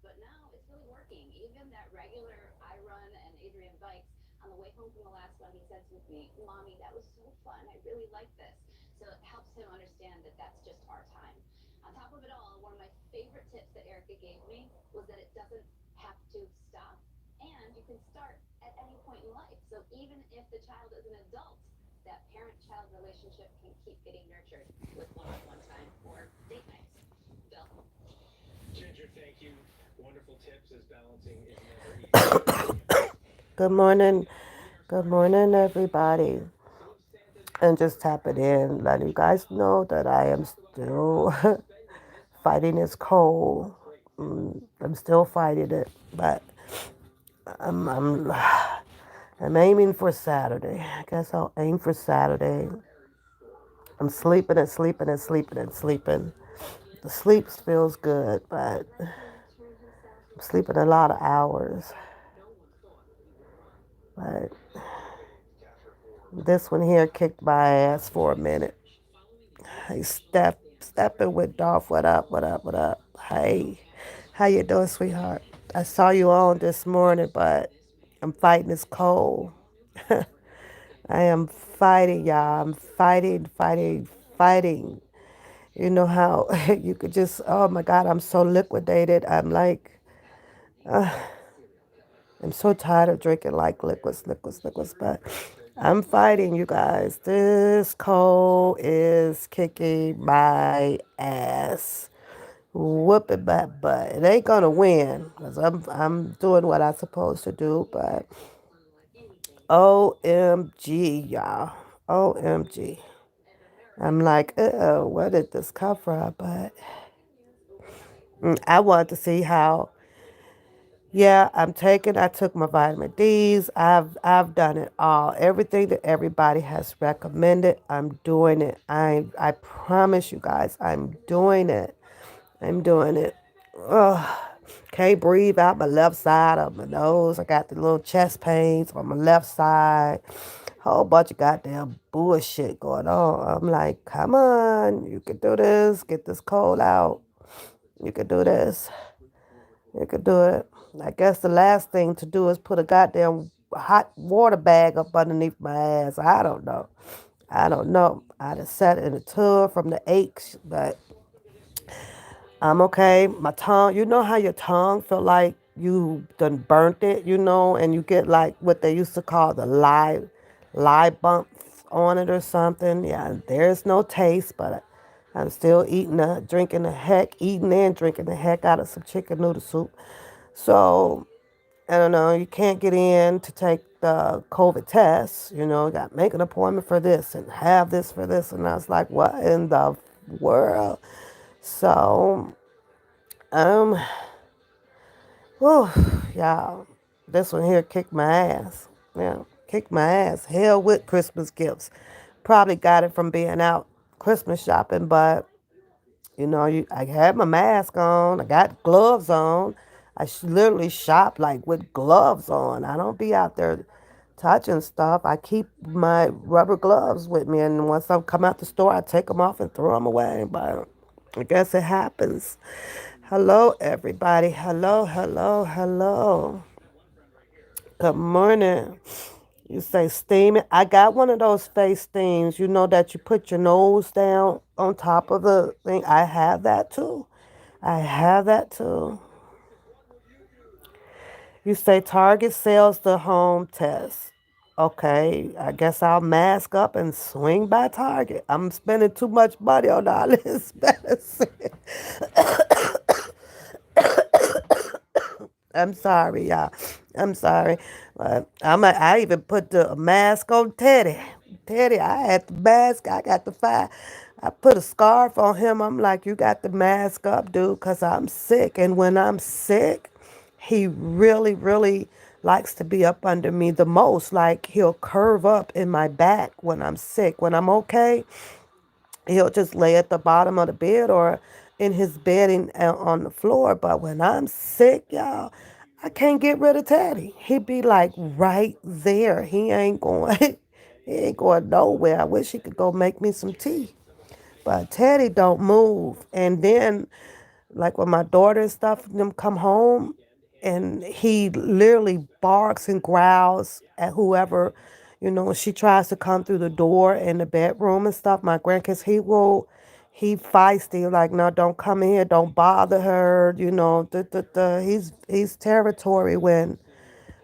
but now it's really working. Even that regular I run and Adrian bikes, on the way home from the last one, he said to me, Mommy, that was so fun. I really like this. So it helps him understand that that's just our time. On top of it all, one of my favorite tips that Erica gave me was that it doesn't have to stop and you can start at any point in life. So even if the child is an adult, that parent-child relationship can keep getting nurtured with one-on-one time or date nights. Bill? Ginger, thank you. Wonderful tips as balancing is never easy with so many things. Good morning. We are Good starting morning, December strong. everybody. So if Santa's And coming just to tap it town, in, letting you guys know that I let's am talk about how still you're spending this fighting holiday this season. cold. Great tip. I'm still fighting it, but I'm I'm aiming for Saturday. I guess I'll aim for Saturday. I'm sleeping and sleeping and sleeping and sleeping. The sleep feels good, but I'm sleeping a lot of hours. But this one here kicked my ass for a minute. Hey, stepping with Dolph. What up? What up? What up? Hey, how you doing, sweetheart? I saw you on this morning, but I'm fighting this cold. I am fighting, y'all. I'm fighting, fighting, fighting. You know how you could just, oh my God, I'm so liquidated. I'm like, I'm so tired of drinking like liquids. But I'm fighting, you guys. This cold is kicking my ass. Whooping my butt. It ain't gonna win because I'm doing what I'm supposed to do. But OMG, y'all. OMG. I'm like, where did this come from? But I wanted to see how. Yeah, I took my vitamin D's. I've done it all. Everything that everybody has recommended, I'm doing it. I promise you guys, I'm doing it. I'm doing it. Ugh. Can't breathe out my left side of my nose. I got the little chest pains on my left side. Whole bunch of goddamn bullshit going on. I'm like, come on, you can do this. Get this cold out. You can do this. You could do it. I guess the last thing to do is put a goddamn hot water bag up underneath my ass. I don't know. I don't know. I just sat in a tub from the aches, but I'm okay. My tongue, you know how your tongue feel like you done burnt it, and you get like what they used to call the lye bumps on it or something. Yeah, there's no taste, but I'm still eating and drinking the heck out of some chicken noodle soup. So I don't know. You can't get in to take the COVID test. Got to make an appointment for this and have this for this, and I was like, what in the world? So um, whew, y'all, this one here kicked my ass. Yeah, kicked my ass. Hell with Christmas gifts. Probably got it from being out Christmas shopping, but I had my mask on. I got gloves on. Literally shop like with gloves on. I don't be out there touching stuff. I keep my rubber gloves with me, and once I come out the store, I take them off and throw them away. But I guess it happens. Hello, everybody. Hello, hello, hello. Good morning. You say steaming. I got one of those face steams, that you put your nose down on top of the thing. I have that too. I have that too. You say Target sells the home test. Okay, I guess I'll mask up and swing by Target. I'm spending too much money on all this medicine. I'm sorry, y'all. I'm sorry. I even put the mask on Teddy. Teddy, I had the mask. I got the fire. I put a scarf on him. I'm like, you got the mask up, dude, because I'm sick. And when I'm sick, he really, really likes to be up under me the most. Like, he'll curve up in my back when I'm sick. When I'm okay, he'll just lay at the bottom of the bed or in his bed on the floor. But when I'm sick, y'all, I can't get rid of Teddy. He be like right there. He ain't going. He ain't going nowhere. I wish he could go make me some tea. But Teddy don't move. And then Like when my daughter and stuff them come home, and he literally barks and growls at whoever, when she tries to come through the door in the bedroom and stuff. My grandkids, he feisty, like, no, don't come in here, don't bother her, he's territory when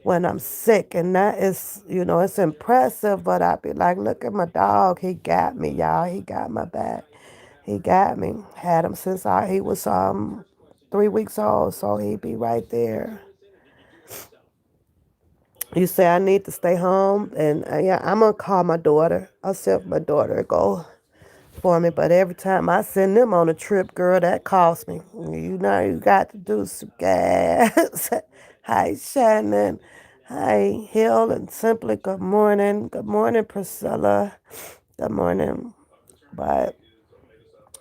I'm sick, and that is, it's impressive. But I be like, look at my dog, he got me, y'all, he got my back. He got me. Had him since he was 3 weeks old, so he be right there. You say I need to stay home, and yeah, I'm gonna call my daughter. I'll see if my daughter go for me. But every time I send them on a trip, girl, that costs me. You got to do some gas. Hi, Shannon. Hi, Hill and Simply. Good morning. Good morning, Priscilla. Good morning. But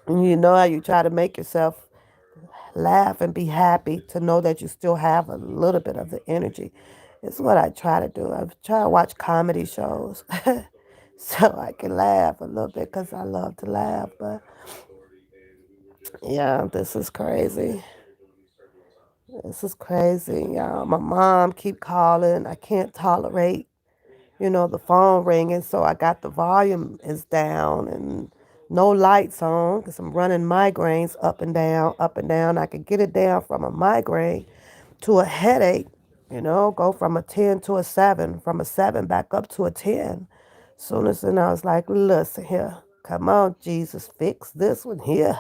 you know how you try to make yourself laugh and be happy to know that you still have a little bit of the energy. It's what I try to do. I try to watch comedy shows so I can laugh a little bit because I love to laugh. But yeah, this is crazy. This is crazy, y'all. My mom keep calling. I can't tolerate, the phone ringing. So I got the volume is down and no lights on because I'm running migraines up and down, up and down. I can get it down from a migraine to a headache, go from a 10 to a 7, from a 7 back up to a 10. Soon as then I was like, listen here, come on, Jesus, fix this one here.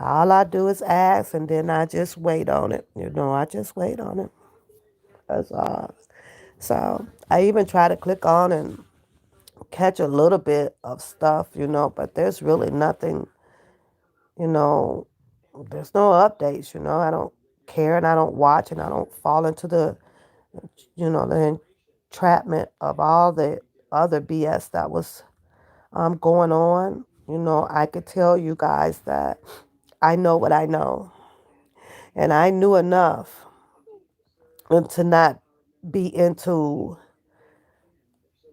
All I do is ask, and then I just wait on it. I just wait on it. That's all. So I even try to click on and catch a little bit of stuff, but there's really nothing, you know, there's no updates, I don't care, and I don't watch, and I don't fall into the entrapment of all the other BS that was going on. I could tell you guys that I know what I know, and I knew enough to not be into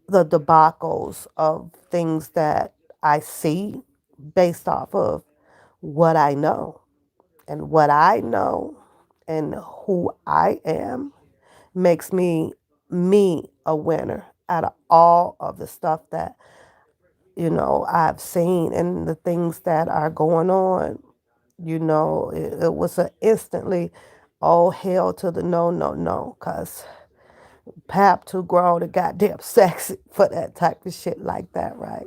the debacles of things that I see based off of what I know. And what I know and who I am makes me a winner out of all of the stuff that I've seen and the things that are going on. It was a instantly all hell to the no, no, no, because Pap too grown and goddamn sexy for that type of shit like that, right?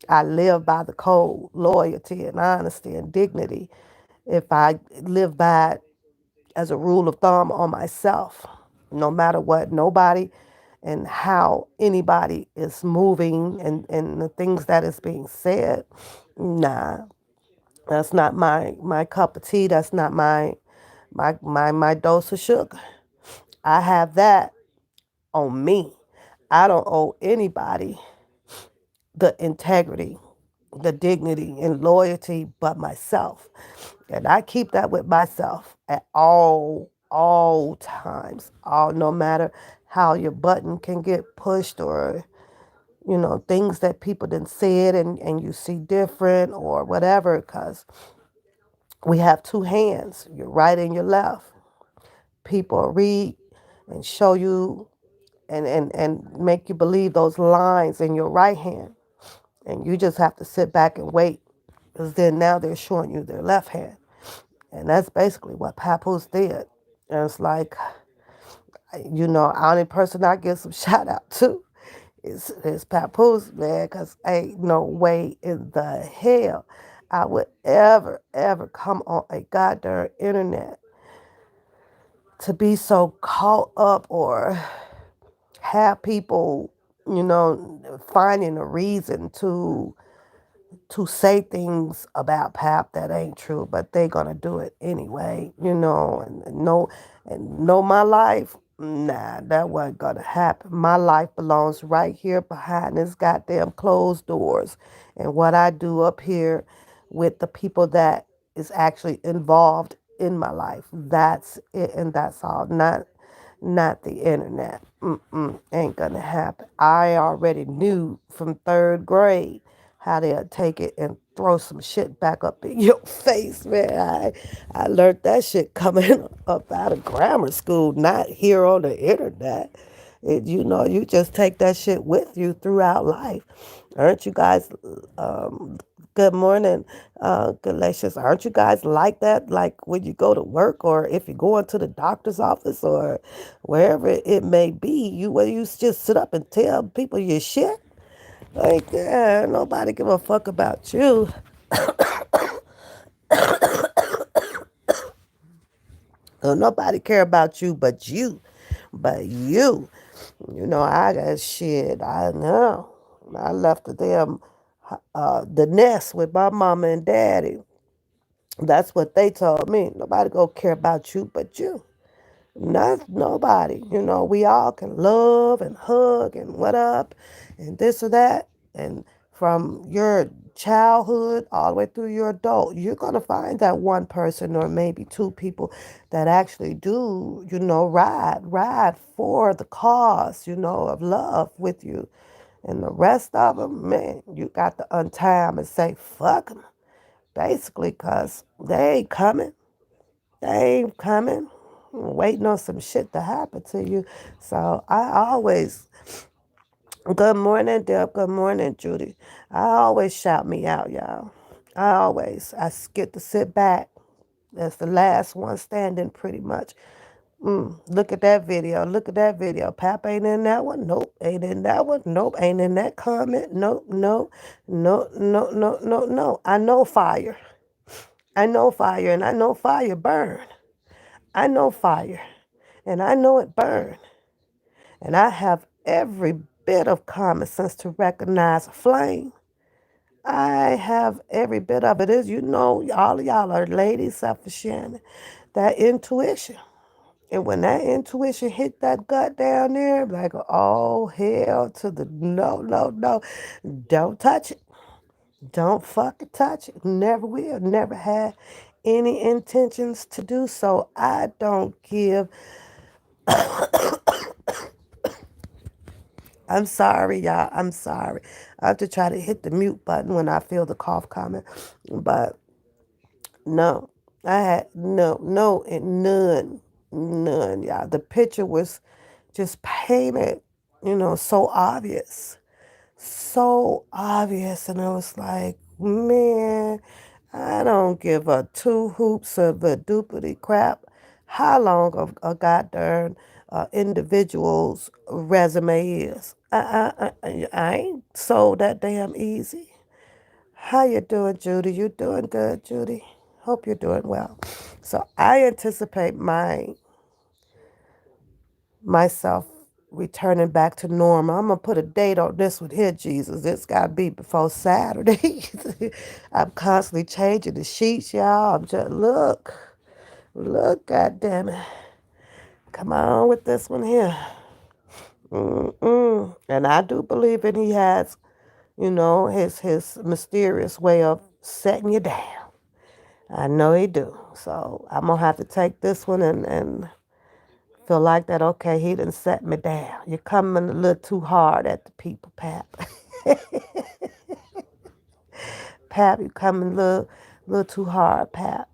I live by the code, loyalty and honesty and dignity. If I live by it as a rule of thumb on myself, no matter what nobody and how anybody is moving, and the things that is being said, nah, that's not my cup of tea. That's not my dose of sugar. I have that on me. I don't owe anybody the integrity, the dignity, and loyalty but myself. And I keep that with myself at all times. All No matter how your button can get pushed, or things that people didn't say it, and you see different or whatever, because we have two hands, your right and your left. People read and show you and make you believe those lines in your right hand. And you just have to sit back and wait, because then now they're showing you their left hand. And that's basically what Papoose did. And it's like, only person I give some shout out to is Papoose, man, because ain't no way in the hell I would ever come on a goddamn internet to be so caught up or have people, finding a reason to say things about Pap that ain't true, but they gonna do it anyway, and know my life. Nah, that wasn't gonna happen. My life belongs right here behind this goddamn closed doors, and what I do up here with the people that is actually involved in my life. That's it, and that's all. Not the internet. Ain't gonna happen. I already knew from third grade how they'll take it and throw some shit back up in your face, man. I learned that shit coming up out of grammar school, not here on the internet. You just take that shit with you throughout life. Aren't you guys, good morning, Galatians, aren't you guys like that? Like when you go to work or if you go into the doctor's office or wherever it may be, where you just sit up and tell people your shit? Like, yeah, nobody give a fuck about you. Nobody care about you but you. But you. I got shit. I know. I left the damn the nest with my mama and daddy. That's what they told me. Nobody gonna care about you but you. Not nobody. We all can love and hug and what up and this or that. And from your childhood all the way through your adult, you're gonna find that one person or maybe two people that actually do, ride for the cause, of love with you. And the rest of them, man, you got to untie them and say, fuck them. Basically, because they ain't coming. They ain't coming. Waiting on some shit to happen to you. So I always, good morning, Deb. Good morning, Judy. I always shout me out, y'all. I get to sit back. That's the last one standing pretty much. Look at that video. Look at that video. Pap ain't in that one. Nope. Ain't in that one. Nope. Ain't in that comment. Nope. No. No. No. No. No. No. I know fire. I know fire and I know fire burn. I know fire and I know it burn. And I have every bit of common sense to recognize a flame. I have every bit of it. All of y'all are ladies, except for Shannon. That intuition. And when that intuition hit that gut down there, like, oh, hell to the no, no, no. Don't touch it. Don't fucking touch it. Never will. Never had any intentions to do so. I don't give. I'm sorry, y'all. I'm sorry. I have to try to hit the mute button when I feel the cough coming. But no, I had no, and none, y'all. The picture was just painted, so obvious. So obvious. And I was like, man, I don't give a two hoops of a doopity crap how long a goddamn individual's resume is. I ain't sold that damn easy. How you doing, Judy? You doing good, Judy? Hope you're doing well. So I anticipate myself returning back to normal. I'm gonna put a date on this one here, Jesus. It's gotta be before Saturday. I'm constantly changing the sheets, y'all. I'm just look, God damn it. Come on with this one here. And I do believe in he has, his mysterious way of setting you down. I know he do. So I'm gonna have to take this one and feel like that. Okay, he done set me down. You're coming a little too hard at the people, Pap. Pap, you coming a little too hard, Pap.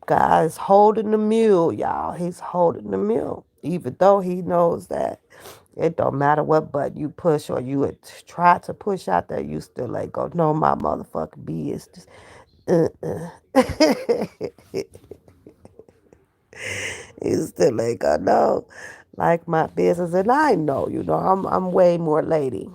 God's holding the mule, y'all. He's holding the mule. Even though he knows that it don't matter what button you push or you would try to push out there, you still ain't gonna know my motherfucking business. You still ain't gonna know like my business. And I know, I'm way more lady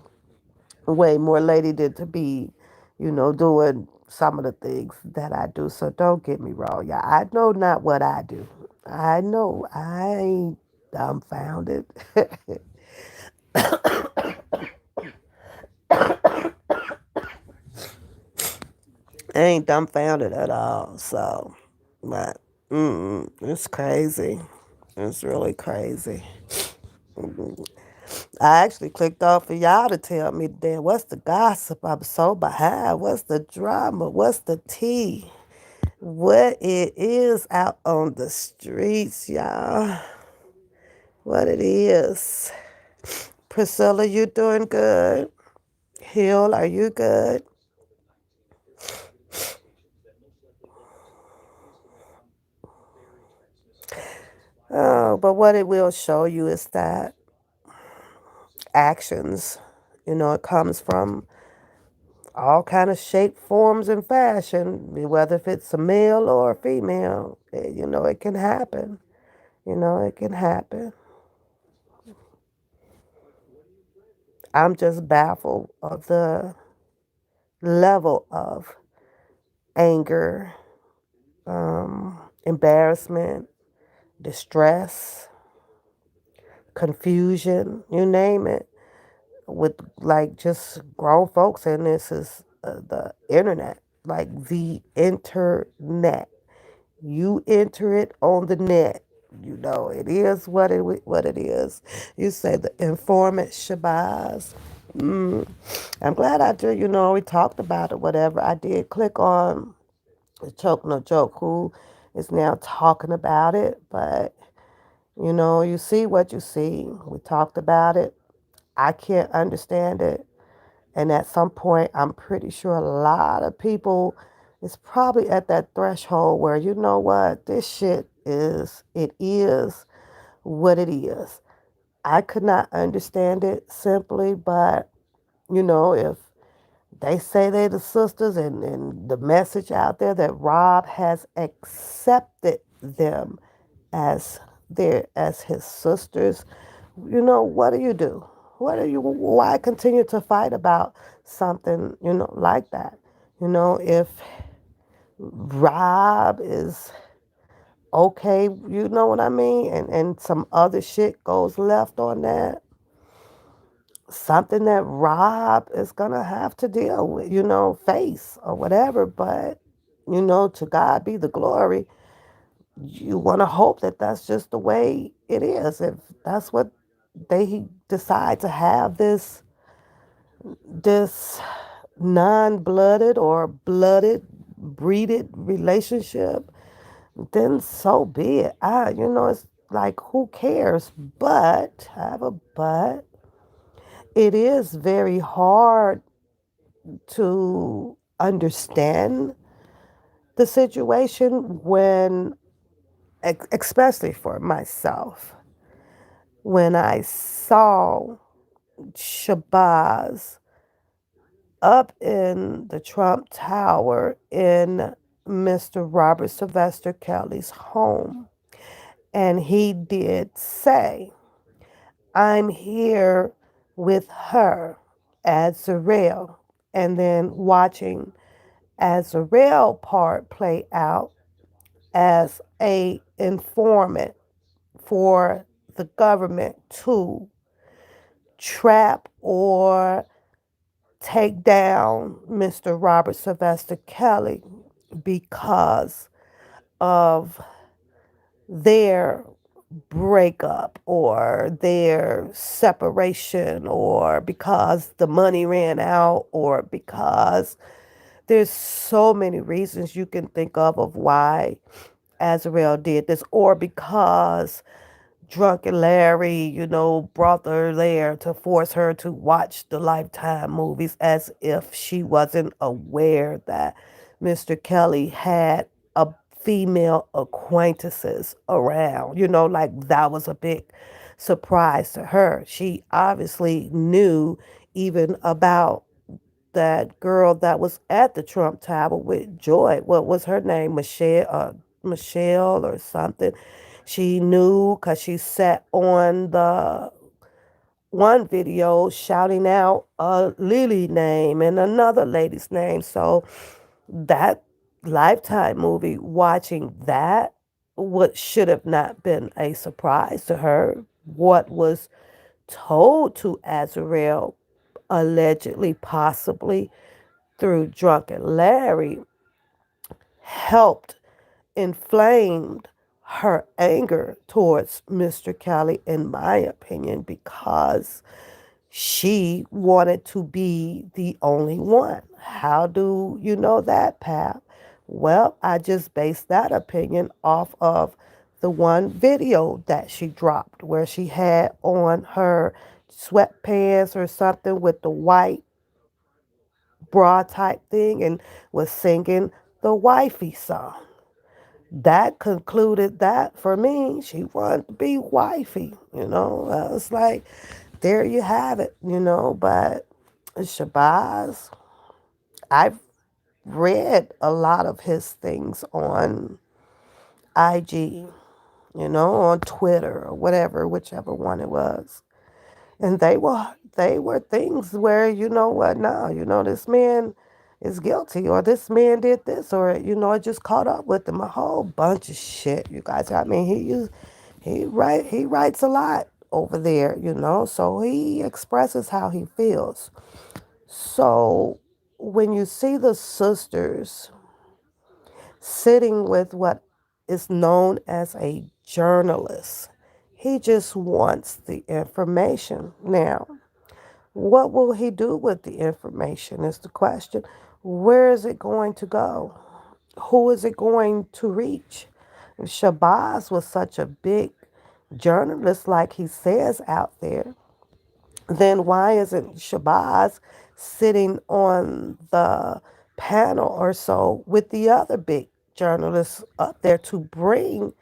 than to be, doing some of the things that I do. So don't get me wrong, y'all. I know not what I do. I know I ain't dumbfounded. I ain't dumbfounded at all. So, but it's crazy. It's really crazy. I actually clicked off for y'all to tell me then what's the gossip. I'm so behind. What's the drama? What's the tea? What it is out on the streets, y'all. What it is. Priscilla, you doing good? Hill, are you good? Oh, but what it will show you is that actions, it comes from all kind of shape, forms, and fashion, whether if it's a male or a female. It can happen. It can happen. I'm just baffled of the level of anger, embarrassment, distress, confusion, you name it, with like just grown folks. And this is the internet, like the internet. You enter it on the net. It is what it is. You say the informant Shabazz. Mm, I'm glad I did. We talked about it. Whatever I did, click on the Choke No Joke, who is now talking about it. But you see what you see. We talked about it. I can't understand it. And at some point, I'm pretty sure a lot of people is probably at that threshold where, you know what, this shit it is what it is. I could not understand it simply, but, if they say they're the sisters, and the message out there that Rob has accepted them as as his sisters, what do you do? Why continue to fight about something, like that? If Rob is okay, you know what I mean, and some other shit goes left on that, something that Rob is gonna have to deal with, face or whatever. But to God be the glory. You want to hope that that's just the way it is. If that's what they decide to have, this non-blooded or blooded breeded relationship, then so be it. It's like, who cares? But I have a but. It is very hard to understand the situation when, especially for myself, when I saw Shabazz up in the Trump Tower in Mr. Robert Sylvester Kelly's home. And he did say, I'm here with her, Azarel. And then watching Azarel part play out as a informant for the government to trap or take down Mr. Robert Sylvester Kelly because of their breakup or their separation, or because the money ran out, or because there's so many reasons you can think of why Azrael did this, or because Drunken Larry, brought her there to force her to watch the Lifetime movies, as if she wasn't aware that Mr. Kelly had a female acquaintances around. Like that was a big surprise to her. She obviously knew even about that girl that was at the Trump Tower with Joy. What was her name? Michelle or something. She knew because she sat on the one video shouting out a Lily name and another lady's name. So that Lifetime movie, watching that, what should have not been a surprise to her. What was told to Azrael, allegedly, possibly through Drunken Larry, helped inflamed her anger towards Mr. Kelly, in my opinion, because she wanted to be the only one. How do you know that, Pap? Well, I just based that opinion off of the one video that she dropped where she had on her sweatpants or something with the white bra type thing and was singing the wifey song. that concluded that for me, she wanted to be wifey. I was like, there you have it. But Shabazz, I've read a lot of his things on IG, on Twitter or whatever, whichever one it was. And they were things where, what now, this man is guilty, or this man did this, or I just caught up with him, a whole bunch of shit, you guys. I mean, he writes a lot over there, so he expresses how he feels. So when you see the sisters sitting with what is known as a journalist, he just wants the information. Now, what will he do with the information is the question. Where is it going to go? Who is it going to reach? If Shabazz was such a big journalist, like he says out there, then why isn't Shabazz sitting on the panel or so with the other big journalists up there to bring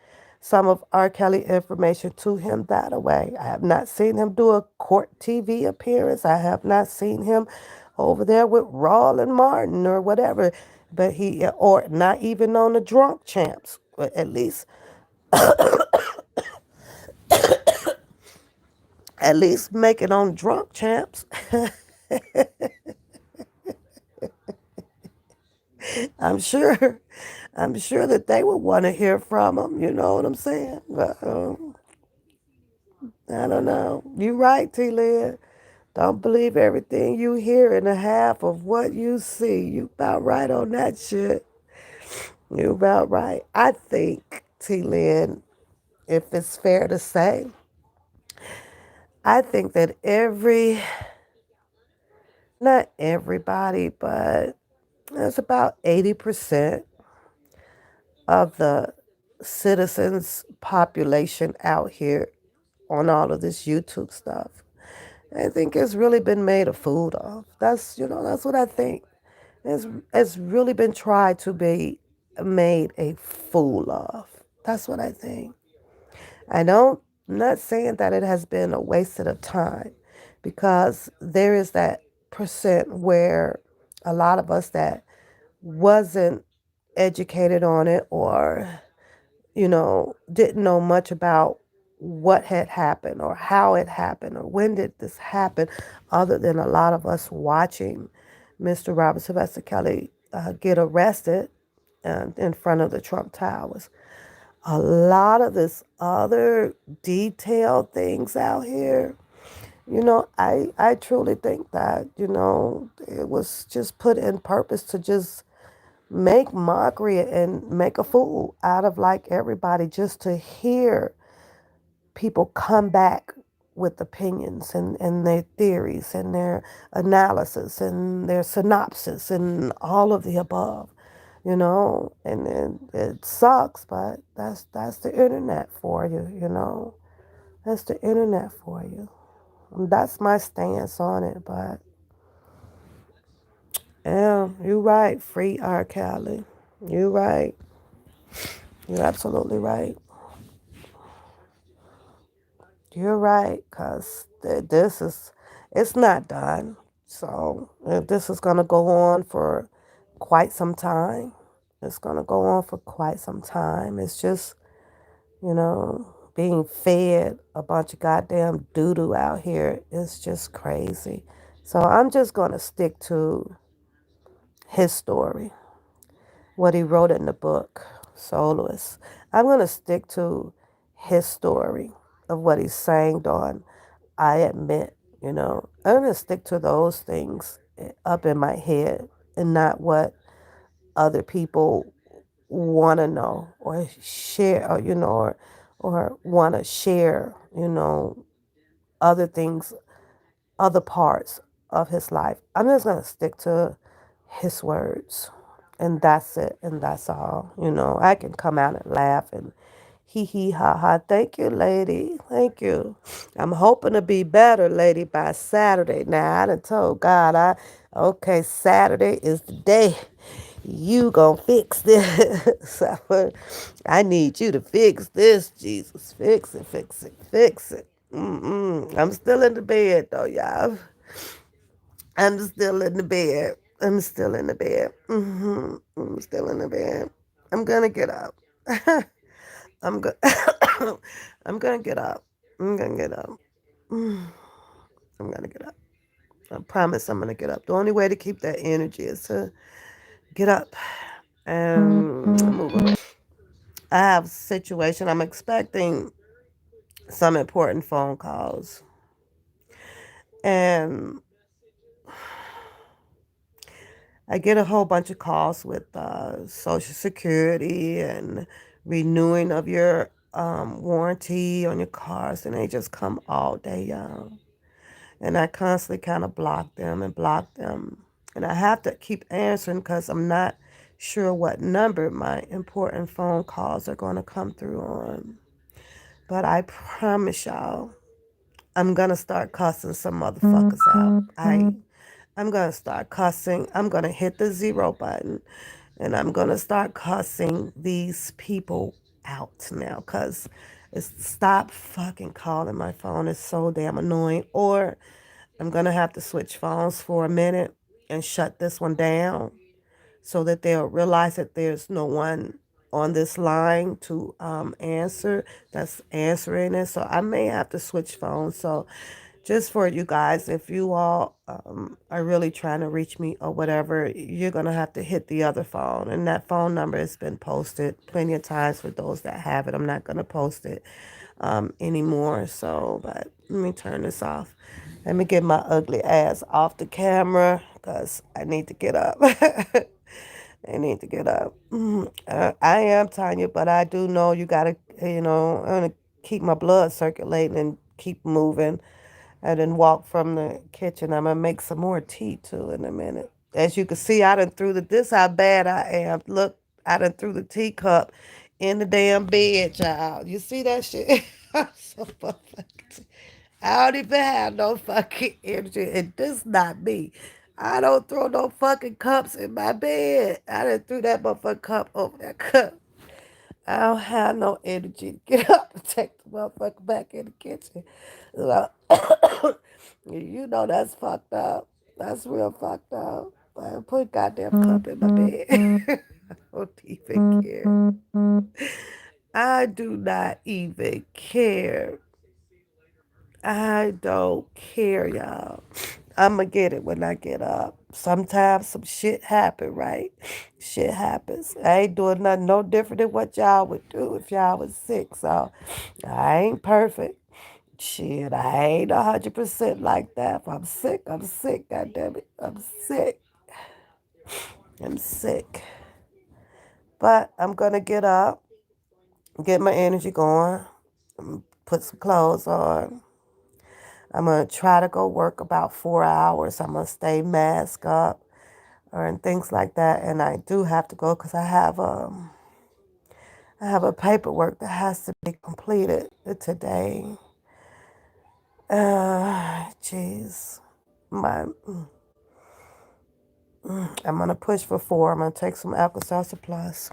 some of R. Kelly information to him that way? I have not seen him do a court TV appearance. I have not seen him over there with Roland Martin or whatever, but or not even on the Drunk Champs, but at least make it on Drunk Champs. I'm sure, I'm sure that they would want to hear from him. You know what I'm saying? But I don't know. You right, T. Lynn. Don't believe everything you hear in the half of what you see. You about right on that shit. You about right. I think, T. Lynn, if it's fair to say, I think that not everybody, but there's about 80% of the citizens population out here on all of this YouTube stuff. I think it's really been made a fool of. That's what I think. It's really been tried to be made a fool of. That's what I think. I'm not saying that it has been a wasted of time, because there is that percent where a lot of us that wasn't educated on it, or didn't know much about what had happened or how it happened or when did this happen, other than a lot of us watching Mr. Robert Sylvester Kelly get arrested in front of the Trump Towers. A lot of this other detailed things out here, I truly think that, it was just put in purpose to just make mockery and make a fool out of like everybody, just to hear people come back with opinions and their theories and their analysis and their synopsis and all of the above, and it sucks, but that's the internet for you. That's the internet for you. And that's my stance on it. But yeah, you're right. Free R. Kelly. You're right. You're absolutely right. You're right, because it's not done. So this is going to go on for quite some time. It's going to go on for quite some time. It's just, being fed a bunch of goddamn doo doo out here is just crazy. So I'm just going to stick to his story, what he wrote in the book, Soloist. I'm going to stick to his story of what he's saying on I Admit. I'm going to stick to those things up in my head, and not what other people want to know or share, or want to share, other things, other parts of his life. I'm just going to stick to his words. And that's it. And that's all. I can come out and laugh and hee hee ha ha. Thank you, lady. Thank you. I'm hoping to be better, lady, by Saturday. Now, I done told God, okay, Saturday is the day. You gonna fix this. I need you to fix this, Jesus. Fix it, fix it, fix it. I'm still in the bed, though, y'all. I'm still in the bed. I'm still in the bed. I'm still in the bed. I'm gonna get up. I'm go- I'm gonna get up. I'm gonna get up. I'm gonna get up. I promise I'm gonna get up. The only way to keep that energy is to get up and move around. I have a situation. I'm expecting some important phone calls, and I get a whole bunch of calls with Social Security and renewing of your warranty on your cars, and they just come all day, y'all. And I constantly kind of block them and block them. And I have to keep answering because I'm not sure what number my important phone calls are going to come through on. But I promise y'all, I'm going to start cussing some motherfuckers out. I'm going to start cussing. I'm going to hit the zero button and I'm going to start cussing these people out now because stop fucking calling my phone. It's so damn annoying. Or I'm going to have to switch phones for a minute and shut this one down so that they'll realize that there's no one on this line to answer that's answering it. So I may have to switch phones. So just for you guys, if you all are really trying to reach me or whatever, you're going to have to hit the other phone. And that phone number has been posted plenty of times for those that have it. I'm not going to post it anymore. So, but let me turn this off. Let me get my ugly ass off the camera because I need to get up. I need to get up. I am Tanya, but I do know you got to, I'm going to keep my blood circulating and keep moving. I didn't walk from the kitchen. I'm going to make some more tea too in a minute. As you can see, I done threw this how bad I am. Look, I done threw the teacup in the damn bed, child. You see that shit? I'm so fucking. I don't even have no fucking energy. And this not me. I don't throw no fucking cups in my bed. I done threw that motherfucking cup over that cup. I don't have no energy to get up and take the motherfucker back in the kitchen. So, you know that's fucked up. That's real fucked up. I put a goddamn cup in my bed. I don't even care. I do not even care. I don't care, y'all. I'ma get it when I get up. Sometimes some shit happen, right? Shit happens. I ain't doing nothing no different than what y'all would do if y'all was sick. So I ain't perfect. Shit, I ain't 100% like that. If I'm sick, I'm sick. God damn it, I'm sick. I'm sick. But I'm gonna get up, get my energy going, put some clothes on. I'm going to try to go work about 4 hours. I'm going to stay masked up and things like that. And I do have to go because I have a paperwork that has to be completed today. Jeez. My, I'm going to push for 4. I'm going to take some Alka-Seltzer Plus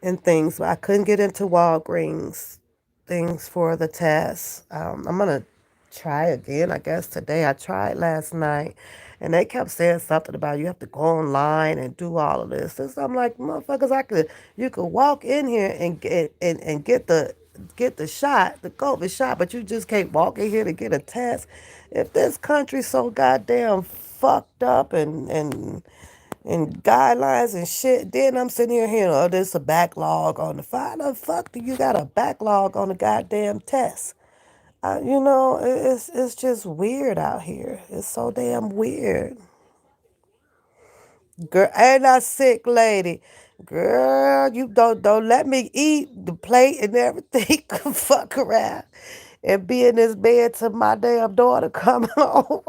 and things. But I couldn't get into Walgreens things for the test. I'm going to try again, I guess, today. I tried last night. And they kept saying something about you have to go online and do all of this. And so I'm like, motherfuckers, you could walk in here and get the shot, the COVID shot, but you just can't walk in here to get a test. If this country's so goddamn fucked up and guidelines and shit, then I'm sitting here hearing, oh, there's a backlog on the file. The fuck do you got a backlog on the goddamn test? It's just weird out here. It's so damn weird. Girl, ain't I sick, lady? Girl, you don't let me eat the plate and everything. Fuck around and be in this bed till my damn daughter come home.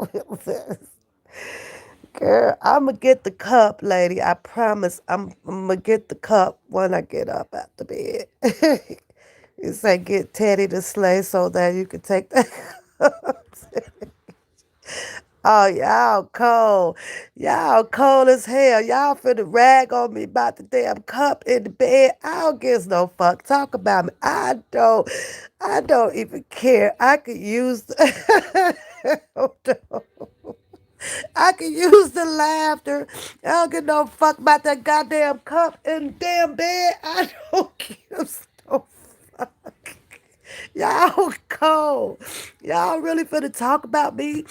Girl, I'ma get the cup, lady. I promise I'ma get the cup when I get up out the bed. You say get Teddy to slay so that you can take the cups. Oh, y'all cold. Y'all cold as hell. Y'all finna rag on me about the damn cup in the bed. I don't give no fuck. Talk about me. I don't even care. I could use I could use the laughter. I don't give no fuck about that goddamn cup in the damn bed. I don't give no fuck. Y'all cold. Y'all really finna talk about me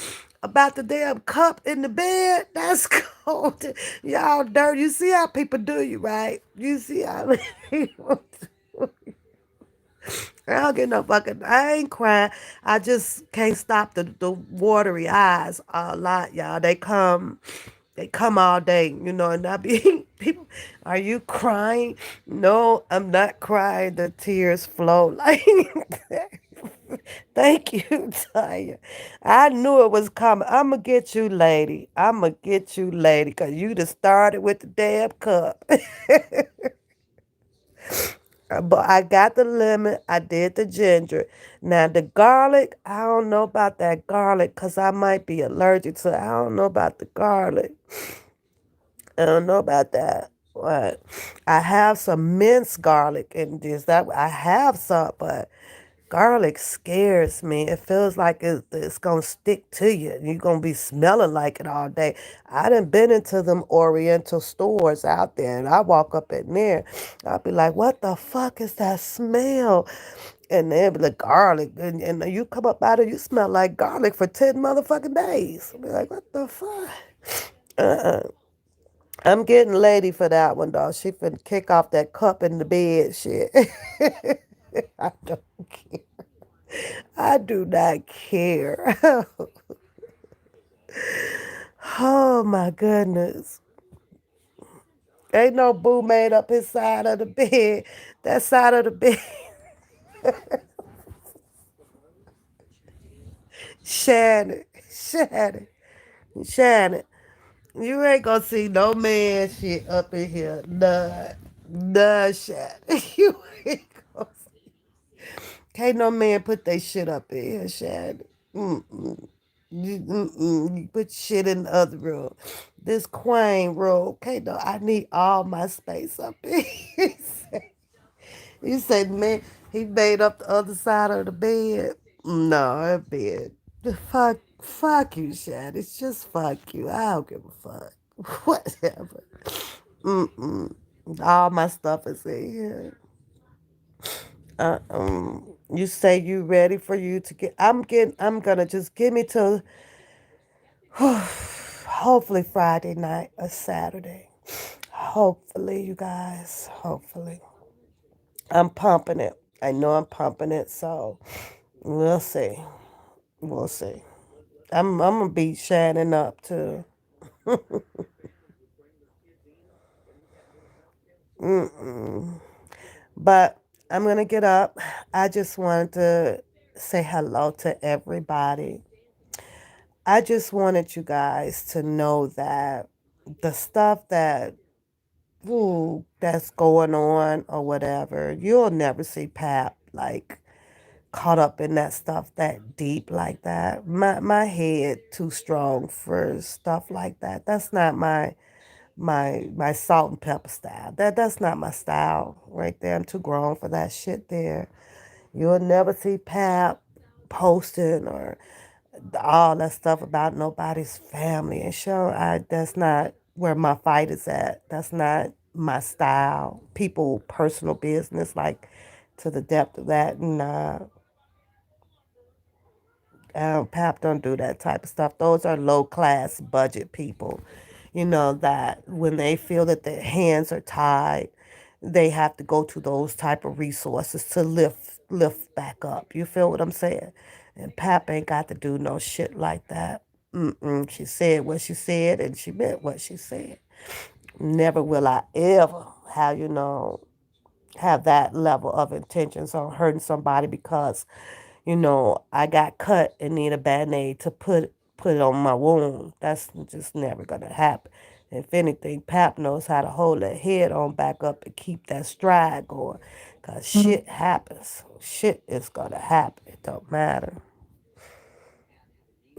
about the damn cup in the bed? That's cold. Y'all dirty. You see how people do you, right? You see how people do. I don't get no fucking. I ain't crying. I just can't stop the watery eyes a lot, y'all. They come all day, and I be people. Are you crying? No, I'm not crying. The tears flow like. Thank you, Tanya. I knew it was coming. I'ma get you, lady. I'ma get you, lady, cause you just started with the damn cup. But I got the lemon. I did the ginger. Now the garlic, I don't know about that garlic because I might be allergic to it. I don't know about the garlic. I don't know about that. What? I have some minced garlic in this. That I have some, but garlic scares me. It feels like it's gonna stick to you. You're gonna be smelling like it all day. I done been into them Oriental stores out there, and I walk up in there. I'll be like, "What the fuck is that smell?" And they'll be like, "Garlic," and you come up out of you smell like garlic for 10 motherfucking days. I'll be like, "What the fuck?" Uh-uh. I'm getting lady for that one, dog. She finna kick off that cup in the bed shit. I don't care. I do not care. Oh my goodness. Ain't no boo made up his side of the bed. That side of the bed. Shannon. Shannon. Shannon. You ain't gonna see no man shit up in here. None. None, Shannon. You ain't gonna Can't no man put they shit up in here, Shannon. Mm-mm. You put shit in the other room. This queen room, can't no. I need all my space up in here. He said, man, he made up the other side of the bed. No, that bed. Fuck you, Shannon. It's just fuck you. I don't give a fuck. Whatever. Mm-mm. All my stuff is in here. You say you ready for you to get. I'm gonna just give me till hopefully Friday night or Saturday. Hopefully, you guys. Hopefully, I'm pumping it. I know I'm pumping it. So we'll see. We'll see. I'm gonna be shining up too. Mm-mm. But I'm gonna get up. I just wanted to say hello to everybody. I just wanted you guys to know that the stuff that's going on or whatever, you'll never see Pap like caught up in that stuff that deep like that. My head too strong for stuff like that. That's not my salt and pepper style. That's not my style right there. I'm too grown for that shit there. You'll never see Pap posting or all that stuff about nobody's family and show. That's not where my fight is at. That's not my style. People personal business like to the depth of that. Nah, Pap don't do that type of stuff. Those are low class budget people. That when they feel that their hands are tied, they have to go to those type of resources to lift back up. You feel what I'm saying? And Pap ain't got to do no shit like that. Mm-mm. She said what she said, and she meant what she said. Never will I ever have that level of intentions on hurting somebody because I got cut and need a band-aid to put it on my wound. That's just never gonna happen. If anything, Pap knows how to hold that head on back up and keep that stride going. Cause shit happens. Shit is gonna happen. It don't matter.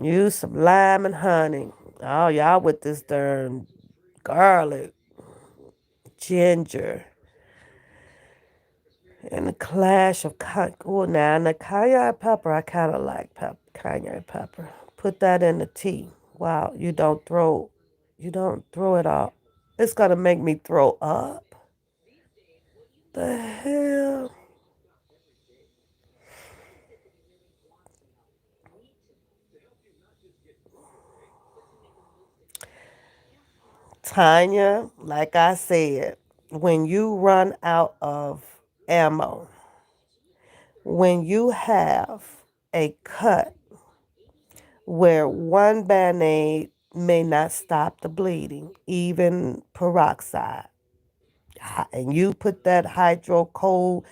Use some lime and honey. Oh, y'all with this darn garlic, ginger, and a clash of oh now and the cayenne pepper. I kind of like cayenne pepper. Put that in the tea. Wow, you don't throw it all. It's gonna make me throw up. The hell. Tanya, like I said, when you run out of ammo, when you have a cut where one band aid may not stop the bleeding, even peroxide, and you put that hydrochlorine,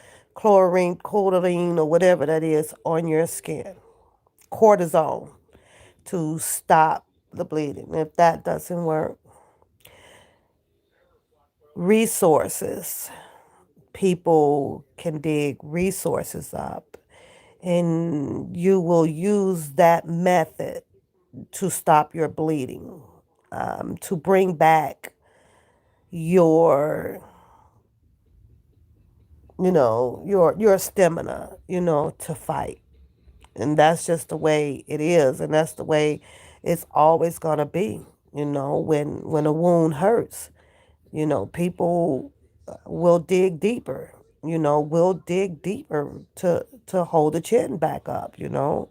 codeine, or whatever that is on your skin, cortisone, to stop the bleeding. If that doesn't work, resources. People can dig resources up, and you will use that method to stop your bleeding, to bring back your, your stamina, to fight. And that's just the way it is, and that's the way it's always gonna be. When a wound hurts, people will dig deeper. Will dig deeper to hold the chin back up. To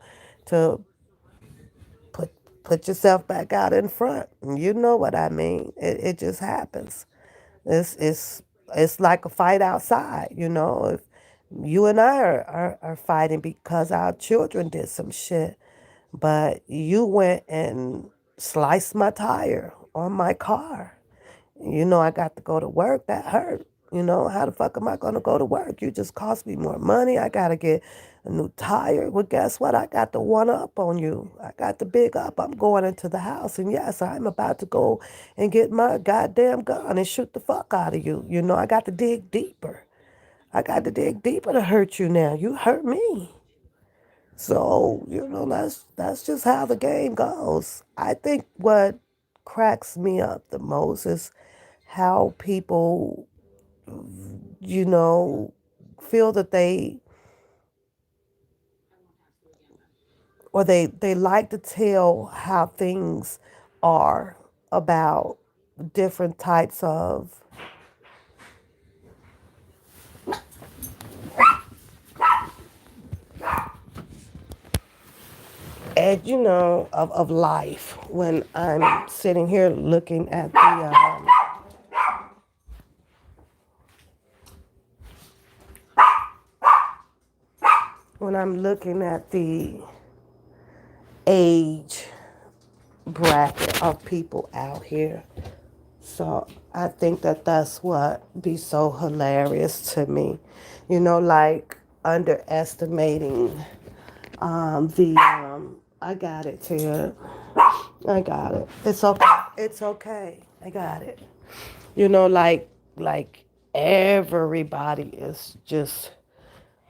put put yourself back out in front. You know what I mean? It just happens. It's like a fight outside. If you and I are fighting because our children did some shit, but you went and sliced my tire on my car. I got to go to work. That hurt. How the fuck am I going to go to work? You just cost me more money. I got to get a new tire. Well, guess what? I got the one up on you. I got the big up. I'm going into the house. And yes, I'm about to go and get my goddamn gun and shoot the fuck out of you. I got to dig deeper. I got to dig deeper to hurt you now. You hurt me. So, that's just how the game goes. I think what cracks me up the most is how people, you know, feel that they like to tell how things are about different types of and of life when I'm sitting here looking at the age bracket of people out here. So I think that that's what be so hilarious to me. Like underestimating I got it, Ted. I got it. It's okay. It's okay. I got it. Like everybody is just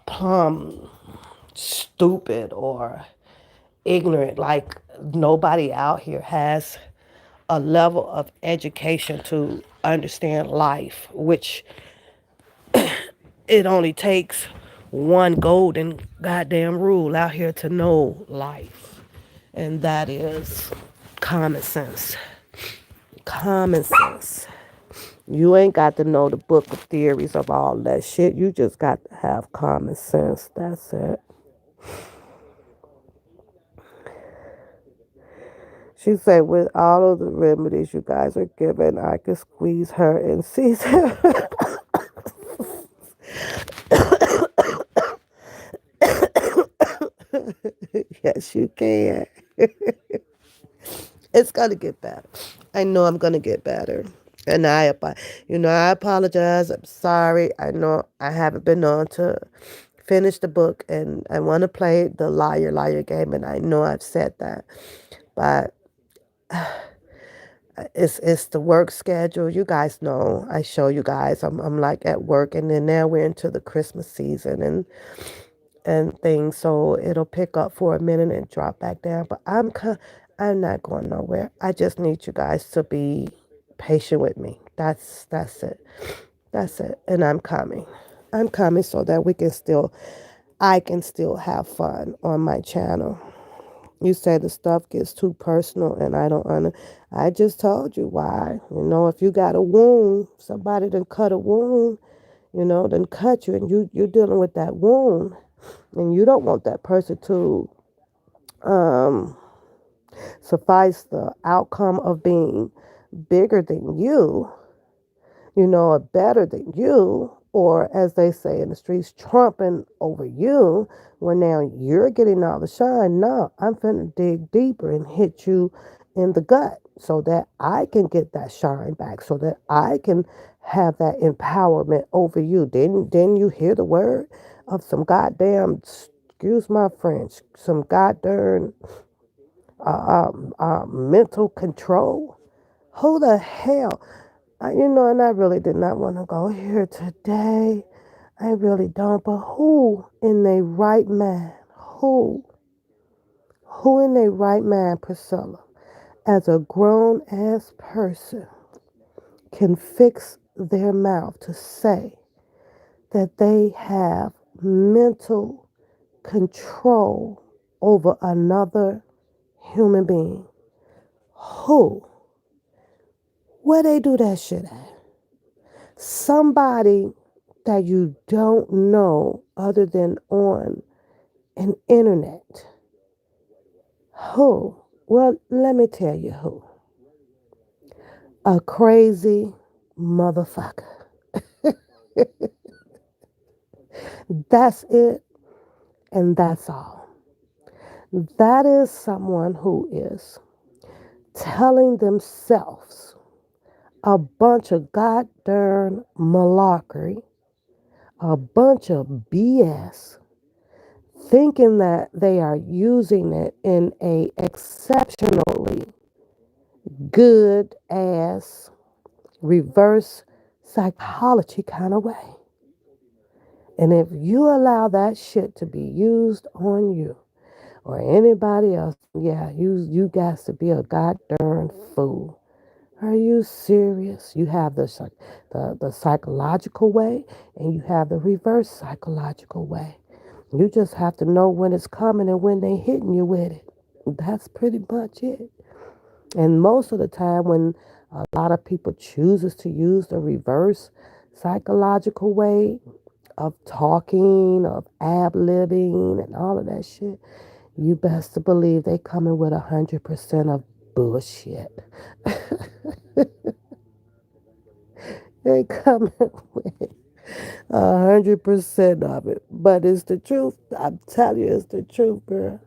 plumb stupid or ignorant. Like nobody out here has a level of education to understand life, which it only takes one golden goddamn rule out here to know life, and that is common sense. Common sense. You ain't got to know the book of theories of all that shit. You just got to have common sense. That's it. She said, with all of the remedies you guys are giving, I could squeeze her and seize her. Yes, you can. It's gonna get better. I know I'm gonna get better. And I apologize. I'm sorry. I know I haven't been on to finish the book, and I want to play the liar game, and I know I've said that, but it's the work schedule. You guys know. I show you guys. I'm like at work, and then now we're into the Christmas season, and and things, so it'll pick up for a minute and drop back down. But I'm not going nowhere. I just need you guys to be patient with me. That's it. That's it. And I'm coming. I'm coming so that I can still have fun on my channel. You say the stuff gets too personal, and I don't I just told you why. If you got a wound, somebody done cut a wound, done cut you, and you're dealing with that wound, and you don't want that person to um, suffice the outcome of being bigger than you, or better than you, or as they say in the streets, trumping over you, when now you're getting all the shine. No, I'm finna dig deeper and hit you in the gut so that I can get that shine back, so that I can have that empowerment over you. Didn't you hear the word of some goddamn, excuse my French, some goddamn mental control? Who the hell? And I really did not want to go here today. I really don't. But who in their right mind? Who? Who in their right mind, Priscilla, as a grown ass person, can fix their mouth to say that they have mental control over another human being? Who? Where they do that shit at? Somebody that you don't know other than on an internet. Who? Well, let me tell you who. A crazy motherfucker. That's it, and that's all. That is someone who is telling themselves a bunch of goddamn malarkey, a bunch of BS, thinking that they are using it in a exceptionally good ass reverse psychology kind of way. And if you allow that shit to be used on you or anybody else, yeah, you got to be a goddamn fool. Are you serious? You have the psychological way, and you have the reverse psychological way. You just have to know when it's coming and when they hitting you with it. That's pretty much it. And most of the time when a lot of people chooses to use the reverse psychological way of talking, of ab-libbing and all of that shit, you best to believe they coming with 100% of bullshit. They coming with 100% of it. But it's the truth. I'm telling you, it's the truth, girl.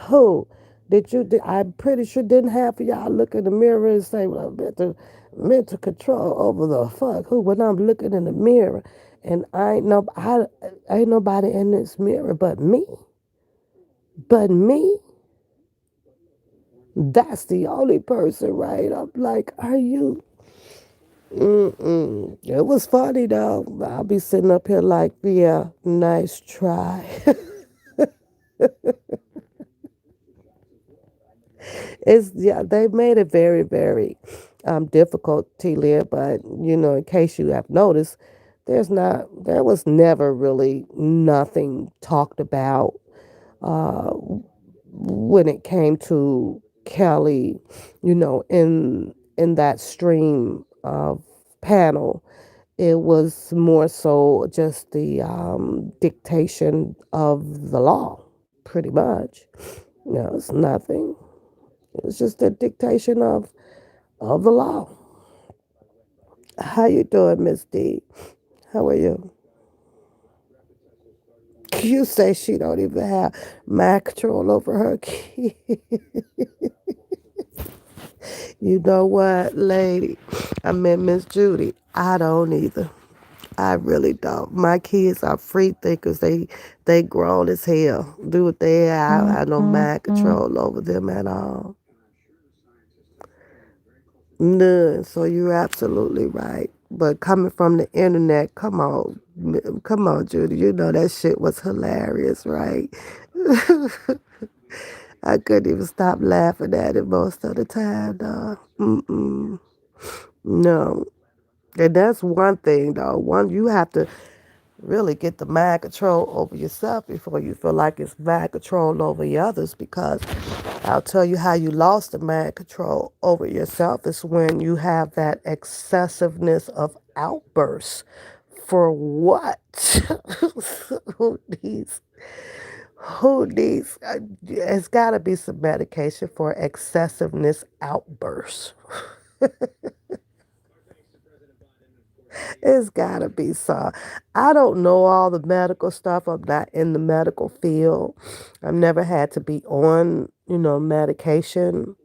Who I'm pretty sure didn't half of y'all look in the mirror and say, well, mental control over the fuck who, when I'm looking in the mirror and I ain't nobody in this mirror but me. But me, that's the only person, right? I'm like, are you? It was funny though. I'll be sitting up here like, yeah, nice try. They made it very, very difficult, T-Lear, but in case you have noticed, there was never really nothing talked about uh, when it came to Kelly, in that stream of panel. It was more so just the dictation of the law, pretty much. It's nothing. It's just the dictation of the law. How you doing, Miss D? How are you? You say she don't even have mind control over her kid. You know what, lady? I mean, Miss Judy, I don't either. I really don't. My kids are free thinkers. They grown as hell. Do what they have. I no mind control over them at all. None. So you're absolutely right. But coming from the internet, come on, Judy. You know that shit was hilarious, right? I couldn't even stop laughing at it most of the time, dog. Mm-mm. No. And that's one thing, though. One, you have to really get the mind control over yourself before you feel like it's mind control over the others, because I'll tell you how you lost the mind control over yourself is when you have that excessiveness of outbursts. For what? who needs it's got to be some medication for excessiveness outbursts. It's gotta be so. I don't know all the medical stuff. I'm not in the medical field. I've never had to be on, medication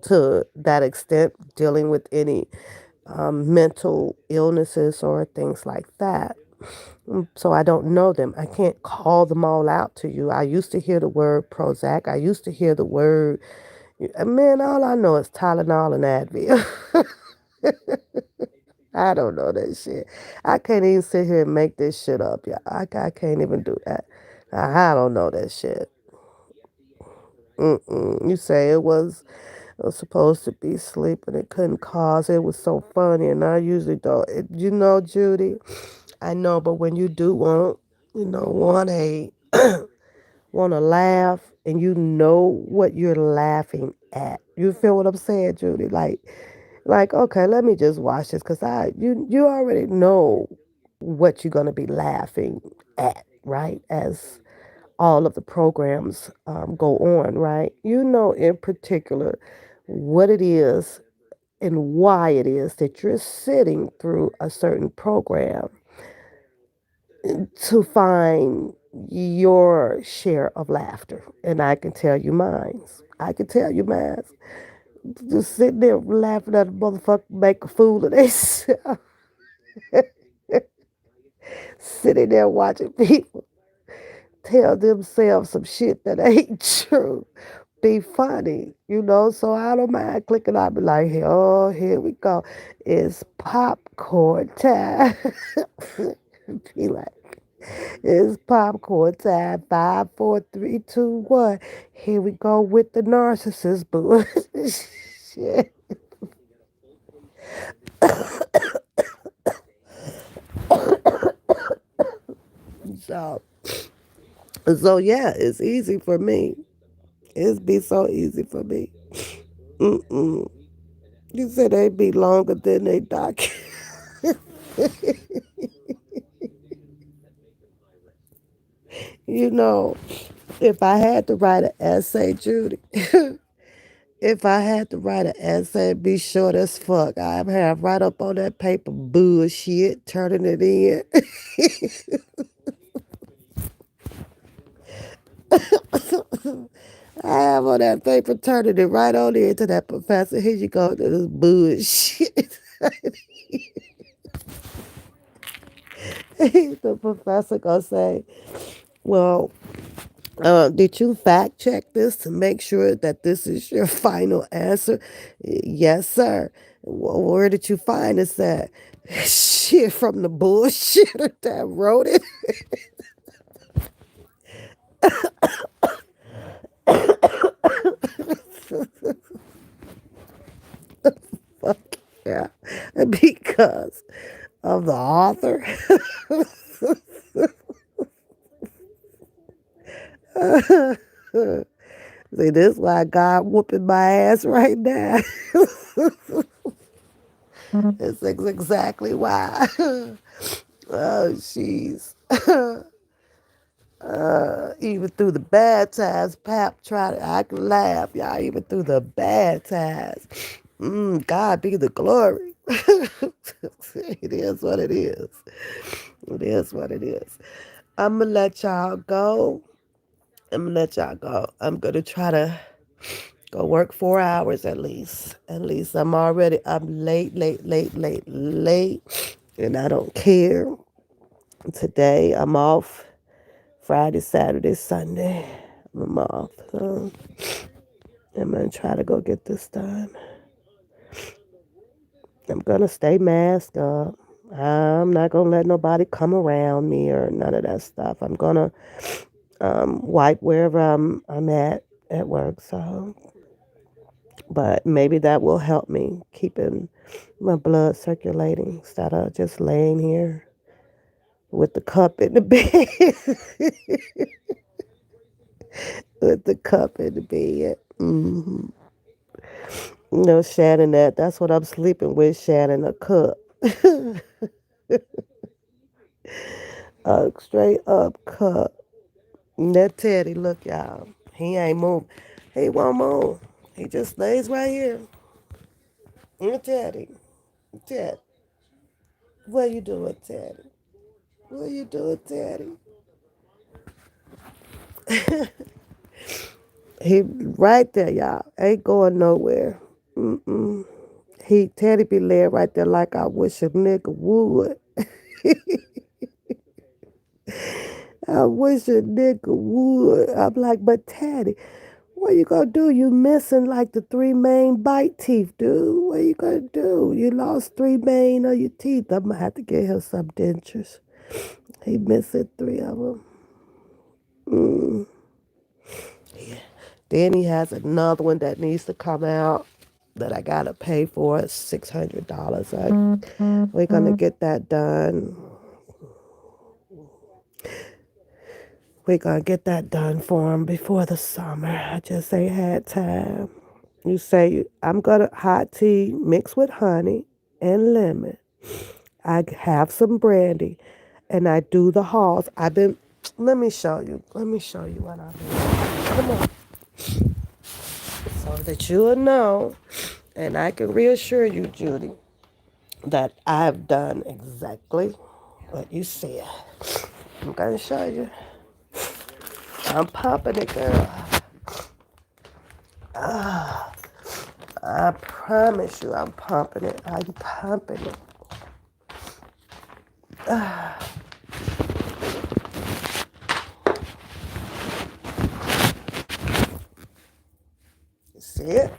to that extent, dealing with any mental illnesses or things like that. So I don't know them. I can't call them all out to you. I used to hear the word Prozac. I used to hear the word, man, all I know is Tylenol and Advil. I don't know that shit. I can't even sit here and make this shit up. Yeah, I can't even do that. I don't know that shit. You say it was supposed to be sleep and it couldn't cause. It was so funny, and I usually don't. Judy, I know, but when you do want to laugh, and you know what you're laughing at. You feel what I'm saying, Judy? Like, okay, let me just watch this, because you already know what you're gonna be laughing at, right? As all of the programs go on, right? You know in particular what it is and why it is that you're sitting through a certain program to find your share of laughter. And I can tell you mine. I can tell you mine. Just sitting there laughing at a motherfucker make a fool of themselves. Sitting there watching people tell themselves some shit that ain't true. Be funny, so I don't mind clicking. I'll be like, oh, here we go. It's popcorn time. Be like, it's popcorn time. 5, 4, 3, 2, 1. Here we go with the narcissist boo. Shit. So, so yeah, it's easy for me. It's be so easy for me. Mm-mm. You said they be longer than they doc. you know, if I had to write an essay, Judy, if I had to write an essay, it'd be short as fuck. I'd have right up on that paper bullshit, turning it in. I have on that paper, turning it right on into that professor. Here you go, to this bullshit. The professor gonna say, well, did you fact check this to make sure that this is your final answer? Yes, sir. Where did you find this at? Shit, from the bullshitter that wrote it. Fuck yeah. Because of the author. See, this is why God whooping my ass right now. This is exactly why. Oh, jeez. Even through the bad times, Pap tried to, I can laugh, y'all, even through the bad times. God be the glory. It is what it is. It is what it is. I'm going to let y'all go. I'm going to try to go work 4 hours at least. At least I'm late, late, late, late, late. And I don't care. Today I'm off. Friday, Saturday, Sunday. I'm off. So I'm going to try to go get this done. I'm gonna stay masked up. I'm not gonna let nobody come around me or none of that stuff. I'm gonna wipe wherever I'm at work. So, but maybe that will help me keeping my blood circulating instead of just laying here with the cup in the bed, with the cup in the bed. No, Shannon, that's what I'm sleeping with, Shannon, a cup. A straight up cup. And that Teddy, look, y'all, he ain't move. He won't move. He just stays right here. And Teddy, Ted, what you doing, Teddy? What you doing, Teddy? He right there, y'all. Ain't going nowhere. Mm-mm. Teddy be laying right there like I wish a nigga would. I wish a nigga would. I'm like, but Teddy, what you gonna do? You missing like the three main bite teeth, dude. What you gonna do? You lost three main of your teeth. I'm gonna have to get him some dentures. He missing three of them. Mm. Then he has another one that needs to come out that I gotta pay for. It's $600. We're gonna get that done. We're gonna get that done for him before the summer. I just ain't had time. You say I'm gonna hot tea mixed with honey and lemon. I have some brandy, and I do the halls. I've been. Let me show you. Let me show you what I've been. Come on, so that you'll know, and I can reassure you, Judy, that I've done exactly what you said. I'm gonna show you. I'm pumping it, girl. I promise you, I'm pumping it. I'm pumping it. You see it?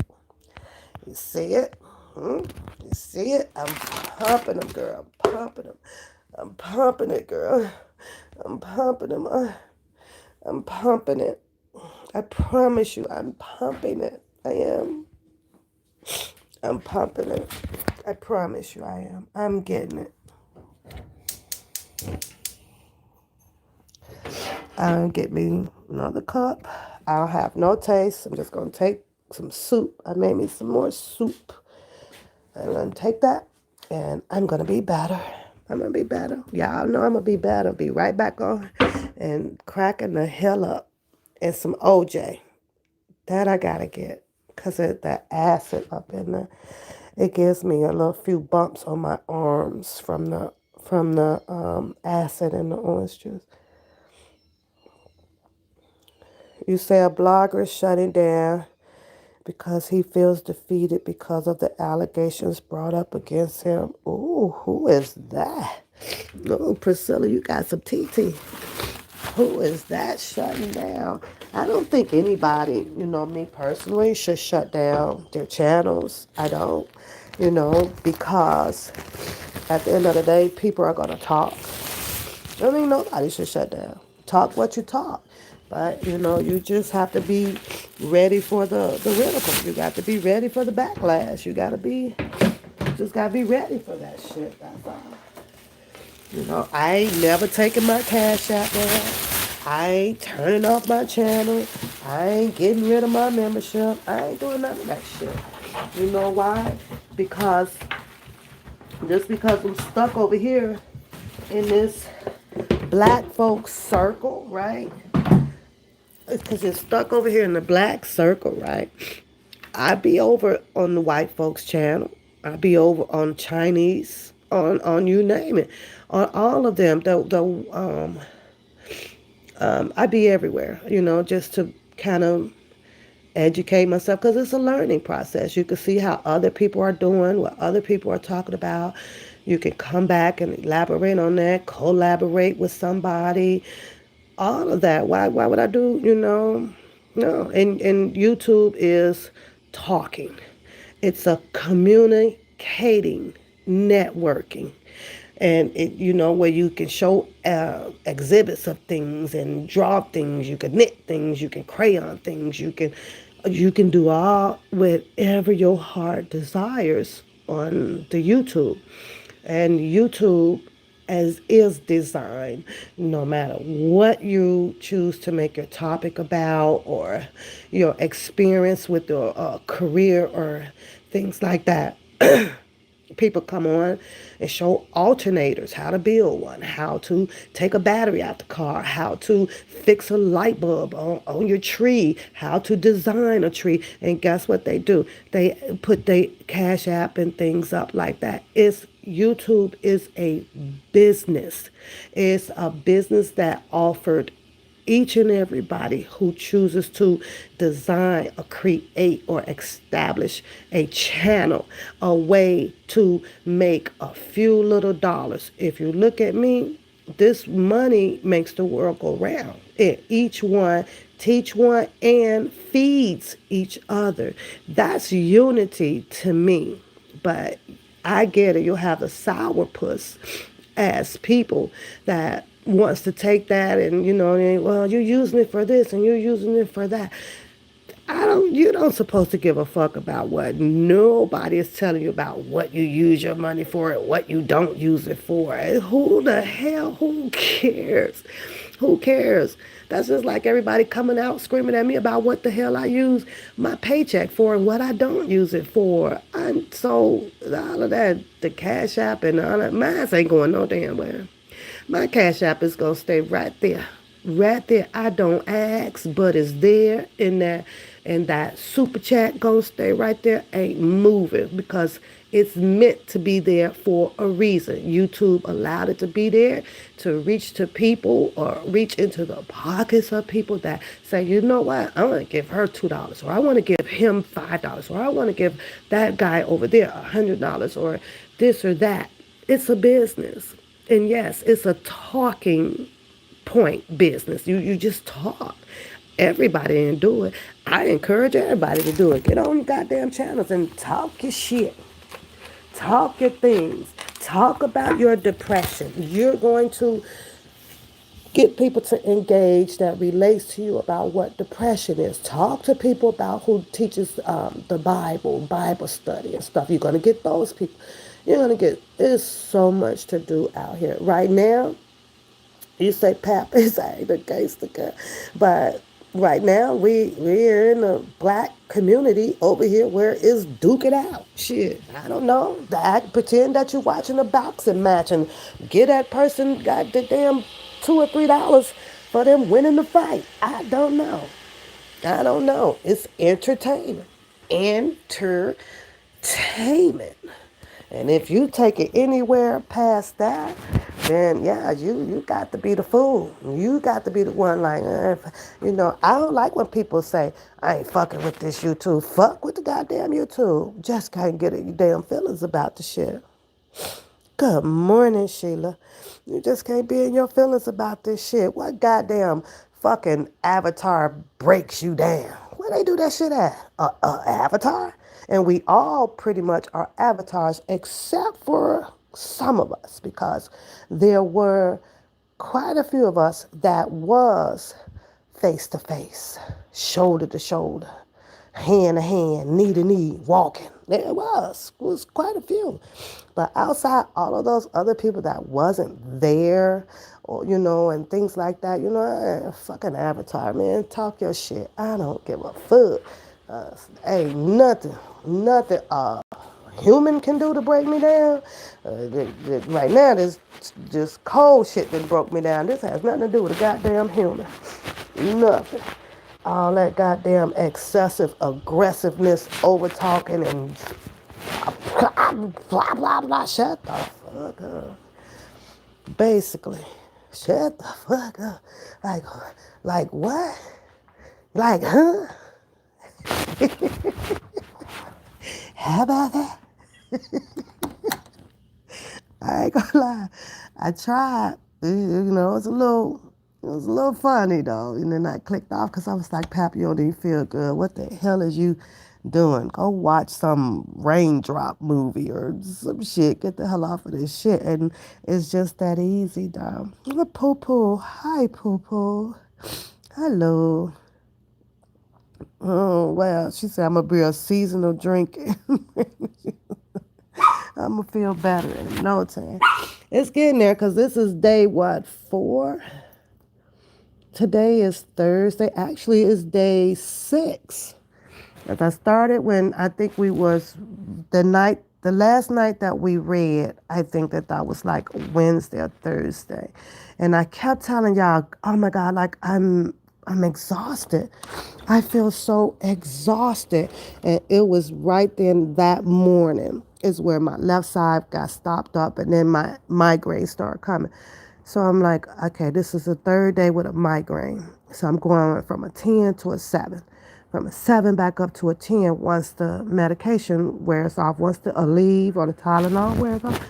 You see it? You see it? I'm pumping them, girl. I'm pumping them. I'm pumping it, girl. I'm pumping them. I'm pumping it. I promise you, I'm pumping it. I am. I'm pumping it. I promise you, I am. I'm getting it. I'll get me another cup. I'll have no taste. I'm just going to take some soup. I made me some more soup. I'm going to take that, and I'm going to be better. I'm going to be better. Y'all know I'm going to be better. Be right back on and cracking the hell up. And some OJ. That I got to get because of that acid up in there. It gives me a little few bumps on my arms from the acid in the orange juice. You say a blogger is shutting down because he feels defeated because of the allegations brought up against him. Ooh, who is that? Oh, Priscilla, you got some TT. Who is that shutting down? I don't think anybody, me personally, should shut down their channels. I don't, because at the end of the day, people are going to talk. I mean, nobody should shut down. Talk what you talk. But, you just have to be ready for the ridicule. You got to be ready for the backlash. You just got to be ready for that shit. That's all. I ain't never taking my cash out there. I ain't turning off my channel. I ain't getting rid of my membership. I ain't doing none of that shit. You know why? Because I'm stuck over here in this black folks circle, right? Because you're stuck over here in the black circle, right? I be over on the white folks channel. I be over on Chinese, on you name it, on all of them. I be everywhere, just to kind of educate myself because it's a learning process. You can see how other people are doing, what other people are talking about. You can come back and elaborate on that, collaborate with somebody, all of that. Why would I do, No. And YouTube is talking. It's a communicating networking. And where you can show exhibits of things and draw things, you can knit things, you can crayon things, you can do all whatever your heart desires on the YouTube. And YouTube as is designed, no matter what you choose to make your topic about, or your experience with your career or things like that. People come on and show alternators, how to build one, how to take a battery out the car, how to fix a light bulb on your tree, how to design a tree. And guess what they do? They put their Cash App and things up like that. YouTube is a business. It's a business that offered each and everybody who chooses to design or create or establish a channel, a way to make a few little dollars. If you look at me, this money makes the world go round. Each one teach one and feeds each other. That's unity to me. But I get it. You'll have the sourpuss as people that wants to take that and well, you're using it for this and you're using it for that. You don't supposed to give a fuck about what nobody is telling you about what you use your money for and what you don't use it for. Who the hell? Who cares? Who cares? That's just like everybody coming out screaming at me about what the hell I use my paycheck for and what I don't use it for. And so all of that, the Cash App and all that, mine ain't going no damn where. My Cash App is gonna stay right there. Right there. I don't ask, but it's there in that, and that super chat gonna stay right there, ain't moving, because it's meant to be there for a reason. YouTube allowed it to be there to reach to people or reach into the pockets of people that say, you know what, I want to give her $2, or I want to give him $5, or I want to give that guy over there $100, or this or that. It's a business. And yes, it's a talking point business. You just talk. Everybody didn't do it. I encourage everybody to do it. Get on your goddamn channels and talk your shit. Talk your things. Talk about your depression. You're going to get people to engage that relates to you about what depression is. Talk to people about who teaches the Bible study and stuff. You're going to get those people. There's so much to do out here. Right now, you say Pap is the gangster girl. But right now, we're in a black community over here where it's duke it out. Shit, I don't know. Pretend that you're watching a boxing match and get that person got the damn $2 or $3 for them winning the fight. I don't know. It's entertainment. Entertainment. And if you take it anywhere past that, then yeah, you got to be the fool. You got to be the one like, I don't like when people say, I ain't fucking with this YouTube. Fuck with the goddamn YouTube. Just can't get your damn feelings about the shit. Good morning, Sheila. You just can't be in your feelings about this shit. What goddamn fucking avatar breaks you down? Where they do that shit at? Avatar? And we all pretty much are avatars except for some of us, because there were quite a few of us that was face to face, shoulder to shoulder, hand to hand, knee to knee, walking. There was quite a few. But outside all of those other people that wasn't there, or and things like that, fucking avatar, man, talk your shit. I don't give a fuck. Ain't nothing human can do to break me down. Right now, this just cold shit that broke me down. This has nothing to do with a goddamn human. Nothing. All that goddamn excessive aggressiveness, over talking, and blah, blah, blah. Shut the fuck up. Basically, shut the fuck up. Like what? Like, huh? How about that? I ain't gonna lie. I tried. It was a little funny though. And then I clicked off because I was like, Pap, you don't even feel good. What the hell is you doing? Go watch some raindrop movie or some shit. Get the hell off of this shit. And it's just that easy, dog. Poo poo. Hi, poo poo. Hello. Oh, well, she said I'm going to be a seasonal drinking. I'm going to feel better in no time. It's getting there because this is day, what, 4? Today is Thursday. Actually, it's day 6. As I started when I think we was the last night that we read, I think that was like Wednesday or Thursday. And I kept telling y'all, oh my God, like I'm exhausted. I feel so exhausted. And it was right then that morning is where my left side got stopped up and then my migraine started coming. So I'm like, okay, this is the 3rd day with a migraine. So I'm going from a 10 to a 7. From a 7 back up to a 10 once the medication wears off. Once the Aleve or the Tylenol wears off,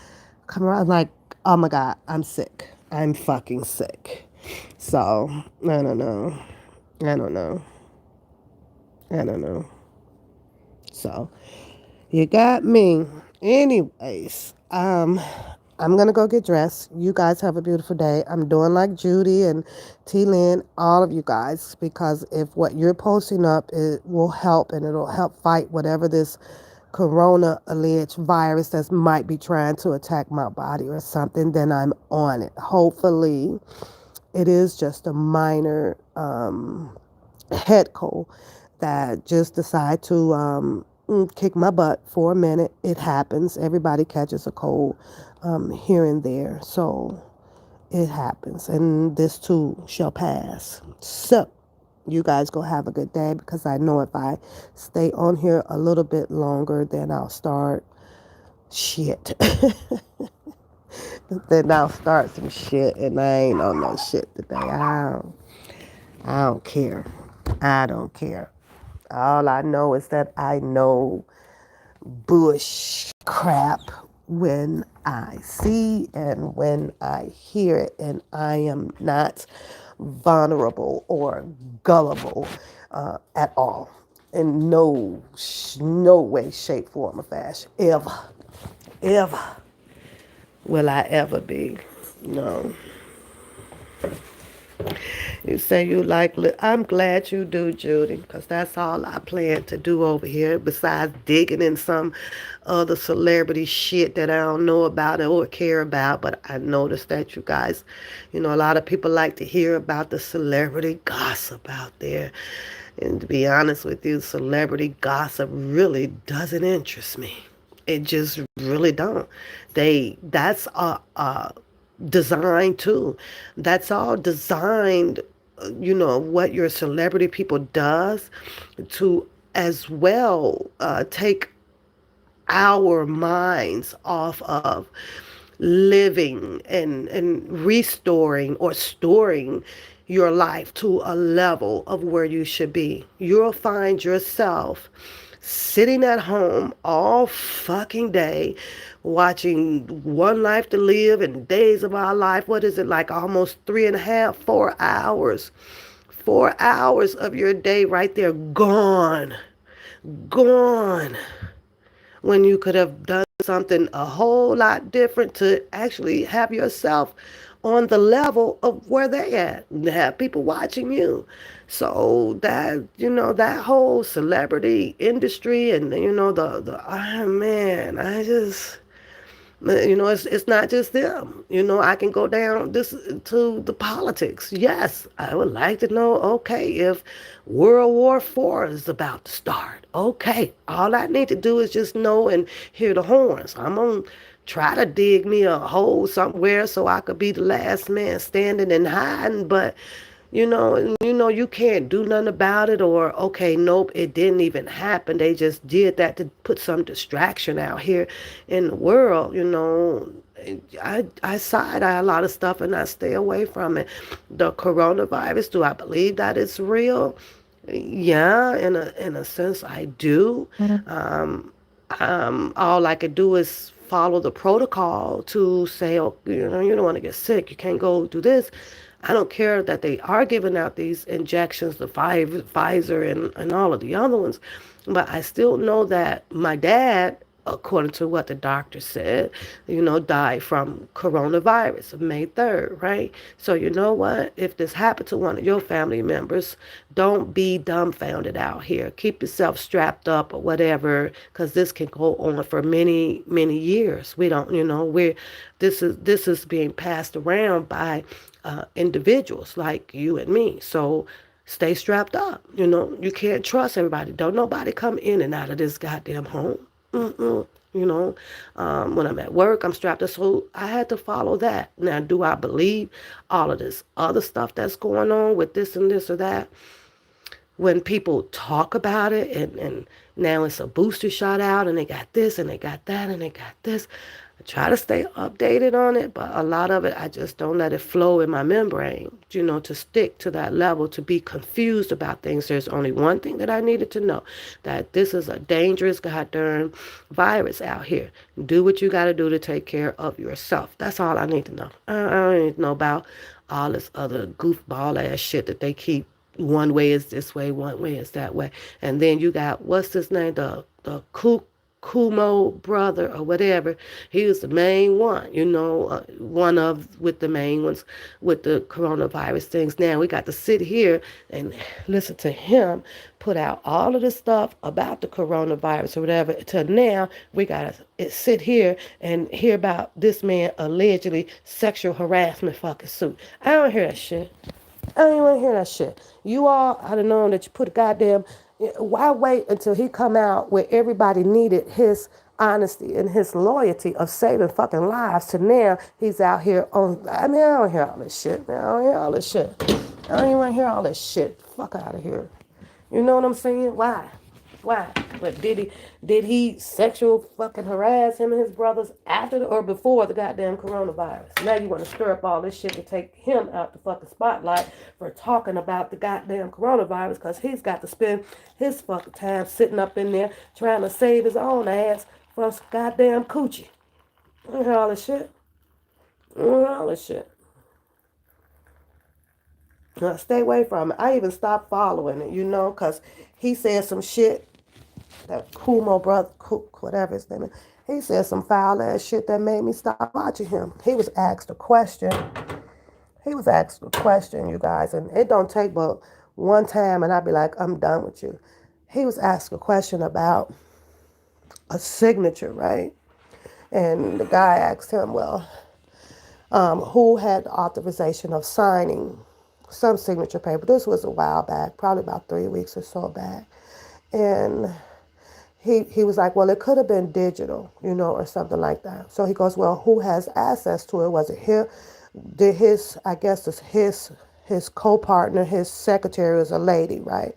come around like, oh my God, I'm sick. I'm fucking sick. So, I don't know. I don't know. I don't know. So, you got me. Anyways, I'm gonna go get dressed. You guys have a beautiful day. I'm doing like Judy and T Lynn, all of you guys, because if what you're posting up, it will help and it'll help fight whatever this corona alleged virus that might be trying to attack my body or something, then I'm on it. Hopefully it is just a minor head cold that just decide to kick my butt for a minute. It happens. Everybody catches a cold here and there. So it happens. And this too shall pass. So you guys go have a good day, because I know if I stay on here a little bit longer, then I'll start shit. Then I'll start some shit, and I ain't on no shit today. I don't care. I don't care. All I know is that I know bush crap when I see and when I hear it, and I am not vulnerable or gullible at all, in no way, shape, form, or fashion. Ever will I ever be. No. You say you like, I'm glad you do, Judy, because that's all I plan to do over here, besides digging in some other celebrity shit that I don't know about or care about. But I noticed that you guys, a lot of people like to hear about the celebrity gossip out there. And to be honest with you, celebrity gossip really doesn't interest me. It just really don't. That's designed too. That's all designed, what your celebrity people does to as well take our minds off of living and restoring or storing your life to a level of where you should be. You'll find yourself sitting at home all fucking day watching One Life to Live and Days of Our Life. What is it, like almost 3.5, 4 hours? 4 hours of your day right there gone. Gone. When you could have done something a whole lot different to actually have yourself on the level of where they at and have people watching you. So that, that whole celebrity industry and, oh man, I just, it's not just them. I can go down this to the politics. Yes, I would like to know, okay, if World War IV is about to start. Okay, all I need to do is just know and hear the horns. I'm going to try to dig me a hole somewhere so I could be the last man standing and hiding, but you can't do nothing about it, or, okay, nope, it didn't even happen. They just did that to put some distraction out here in the world. I side eye a lot of stuff and I stay away from it. The coronavirus, do I believe that it's real? Yeah, in a sense, I do. All I could do is follow the protocol to say, oh, you don't want to get sick. You can't go do this. I don't care that they are giving out these injections, the Pfizer and all of the other ones, but I still know that my dad, according to what the doctor said, died from coronavirus May 3rd, right? So you know what? If this happened to one of your family members, don't be dumbfounded out here. Keep yourself strapped up or whatever, because this can go on for many, many years. We don't, this is being passed around by individuals like you and me. So stay strapped up. You can't trust everybody. Don't nobody come in and out of this goddamn home. Mm-mm. When I'm at work, I'm strapped up. So I had to follow that. Now, do I believe all of this other stuff that's going on with this and this or that? When people talk about it and now it's a booster shot out and they got this and they got that and they got this. I try to stay updated on it, but a lot of it, I just don't let it flow in my membrane, to stick to that level, to be confused about things. There's only one thing that I needed to know, that this is a dangerous goddamn virus out here. Do what you got to do to take care of yourself. That's all I need to know. I don't need to know about all this other goofball ass shit that they keep. One way is this way, one way is that way. And then you got, what's his name, the Kumo brother or whatever. He was the main one, one of with the main ones with the coronavirus things. Now we got to sit here and listen to him put out all of this stuff about the coronavirus or whatever. To now we got to sit here and hear about this man allegedly sexual harassment fucking suit. I don't hear that shit. I don't even want to hear that shit. You all, I'd have known that you put a goddamn. Why wait until he come out where everybody needed his honesty and his loyalty of saving fucking lives, to now he's out here on. I don't hear all this shit. I don't hear all this shit. I don't even want to hear all this shit. Fuck out of here. You know what I'm saying? Why? But did he sexual fucking harass him and his brothers after or before the goddamn coronavirus? Now you want to stir up all this shit to take him out the fucking spotlight for talking about the goddamn coronavirus, because he's got to spend his fucking time sitting up in there trying to save his own ass from some goddamn coochie. I hear all this shit. Stay away from it. I even stopped following it, because he said some shit. That Kumo brother, whatever his name is, he said some foul ass shit that made me stop watching him. He was asked a question, you guys, and it don't take but one time and I'd be like, I'm done with you. He was asked a question about a signature, right? And the guy asked him, well, who had the authorization of signing some signature paper? This was a while back, probably about 3 weeks or so back. And he was like, well, it could have been digital, or something like that. So he goes, well, who has access to it? Was it him? Did his co-partner, his secretary was a lady, right?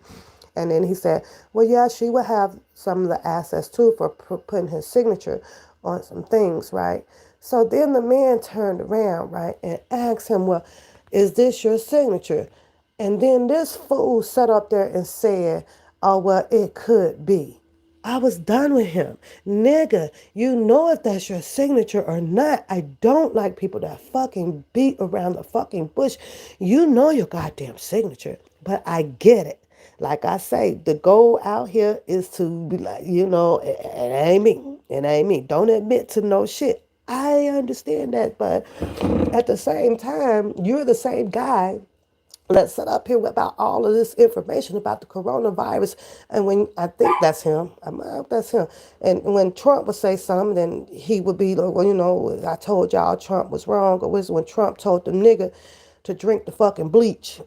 And then he said, well, yeah, she would have some of the access too for putting his signature on some things, right? So then the man turned around, right, and asked him, well, is this your signature? And then this fool sat up there and said, oh, well, it could be. I was done with him. Nigga, you know if that's your signature or not. I don't like people that fucking beat around the fucking bush. You know your goddamn signature, but I get it. Like I say, the goal out here is to be like, it ain't me. It ain't me. Don't admit to no shit. I understand that, but at the same time, you're the same guy. Let's sit up here about all of this information about the coronavirus. And when I think that's him, that's him. And when Trump would say something, then he would be like, well, I told y'all Trump was wrong. Or was when Trump told the nigga to drink the fucking bleach.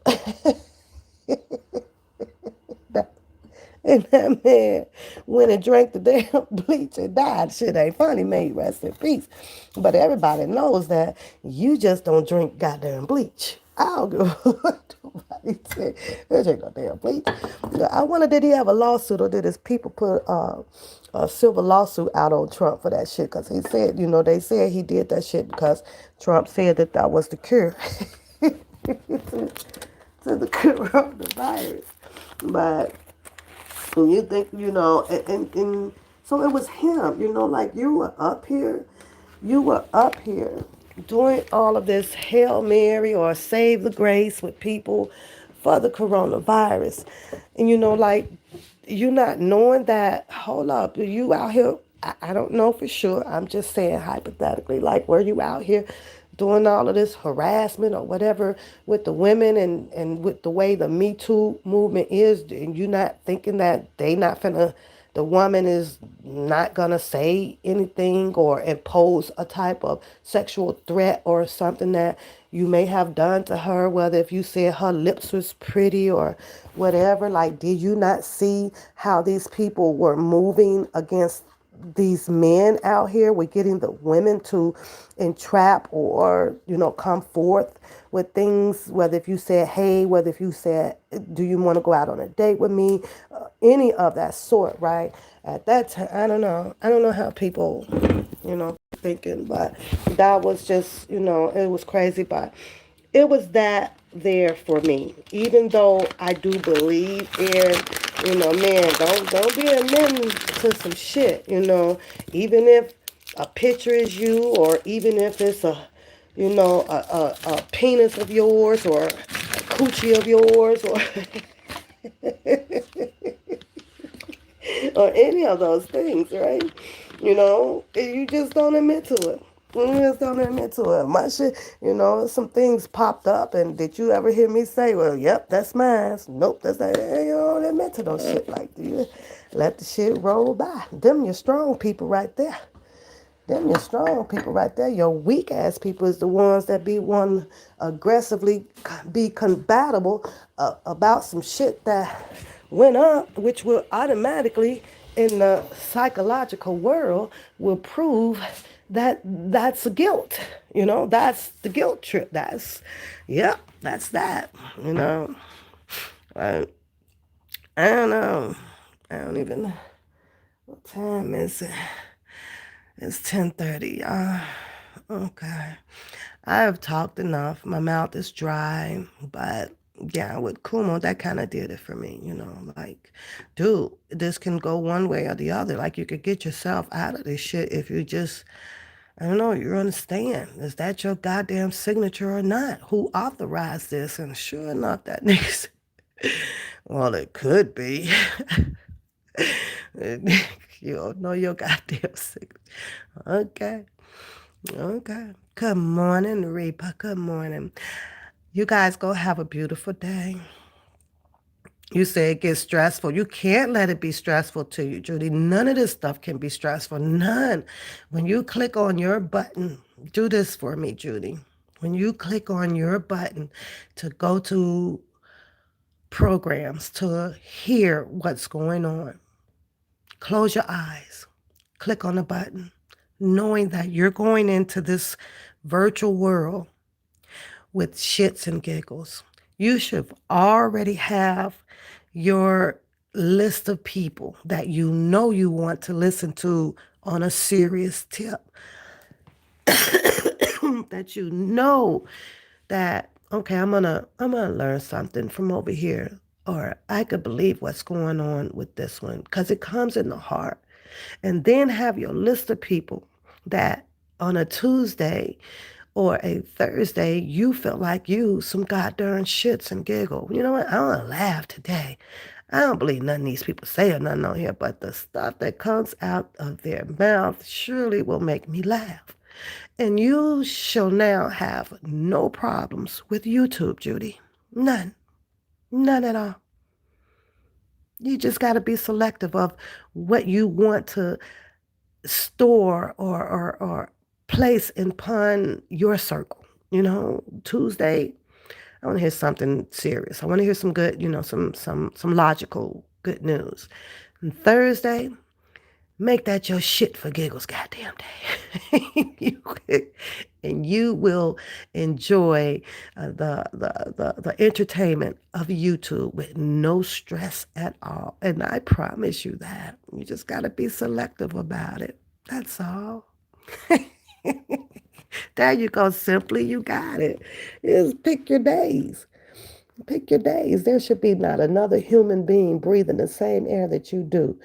And that man went and drank the damn bleach and died. Shit ain't funny, may rest in peace. But everybody knows that you just don't drink goddamn bleach. I don't give a what nobody said. There ain't no damn bleach. I wonder, did he have a lawsuit, or did his people put a civil lawsuit out on Trump for that shit? Because he said, they said he did that shit because Trump said that was the cure to the coronavirus. But when you think, and so it was him, like you were up here doing all of this Hail Mary or Save the Grace with people for the coronavirus. And like you not knowing that, hold up, you out here, I don't know for sure. I'm just saying hypothetically, like were you out here doing all of this harassment or whatever with the women and with the way the Me Too movement is, and you not thinking that they not finna, the woman is not gonna say anything or impose a type of sexual threat or something that you may have done to her, whether if you said her lips was pretty or whatever. Like, did you not see how these people were moving against these men out here? We're getting the women to entrap or come forth with things, whether if you said hey, whether if you said do you want to go out on a date with me, any of that sort, right? At that time, I don't know how people thinking, but that was just it was crazy. But it was that there for me, even though I do believe in man, don't be a man to some shit, even if a picture is you, or even if it's a penis of yours, or a coochie of yours, or or any of those things, right? You just don't admit to it. You just don't admit to it. My shit, some things popped up, and did you ever hear me say, well, yep, that's mine? Nope, that's not. You don't admit to those shit like that. You let the shit roll by. Them your strong people right there. Them your strong people right there. Your weak ass people is the ones that be one aggressively be compatible about some shit that went up, which will automatically in the psychological world will prove that that's a guilt. That's the guilt trip. That's that. I, I don't know. I don't even. What time is it? It's 10:30. Okay. I have talked enough. My mouth is dry, but yeah, with Kumo, that kind of did it for me. Like, dude, this can go one way or the other. Like, you could get yourself out of this shit if you just, I don't know, you understand. Is that your goddamn signature or not? Who authorized this? And sure enough, that nigga well, it could be. You don't know your goddamn signature. Okay. Okay. Good morning, Reaper. Good morning. You guys go have a beautiful day. You say it gets stressful. You can't let it be stressful to you, Judy. None of this stuff can be stressful. None. When you click on your button, do this for me, Judy. When you click on your button to go to programs to hear what's going on, close your eyes. Click on the button, knowing that you're going into this virtual world with shits and giggles. You should already have your list of people that you know you want to listen to on a serious tip. That you know that, okay, I'm gonna learn something from over here, or I could believe what's going on with this one, because it comes in the heart. And then have your list of people that on a Tuesday or a Thursday, you feel like you some goddamn shits and giggle. You know what? I want to laugh today. I don't believe none of these people say or nothing on here, but the stuff that comes out of their mouth surely will make me laugh. And you shall now have no problems with YouTube, Judy. None. None at all. You just got to be selective of what you want to store or place upon your circle. Tuesday, I want to hear something serious. I want to hear some good, some logical good news. And Thursday, make that your shit for giggles, goddamn day. And you will enjoy the entertainment of YouTube with no stress at all. And I promise you that. You just got to be selective about it. That's all. There you go. Simply, you got it. Just pick your days. Pick your days. There should be not another human being breathing the same air that you do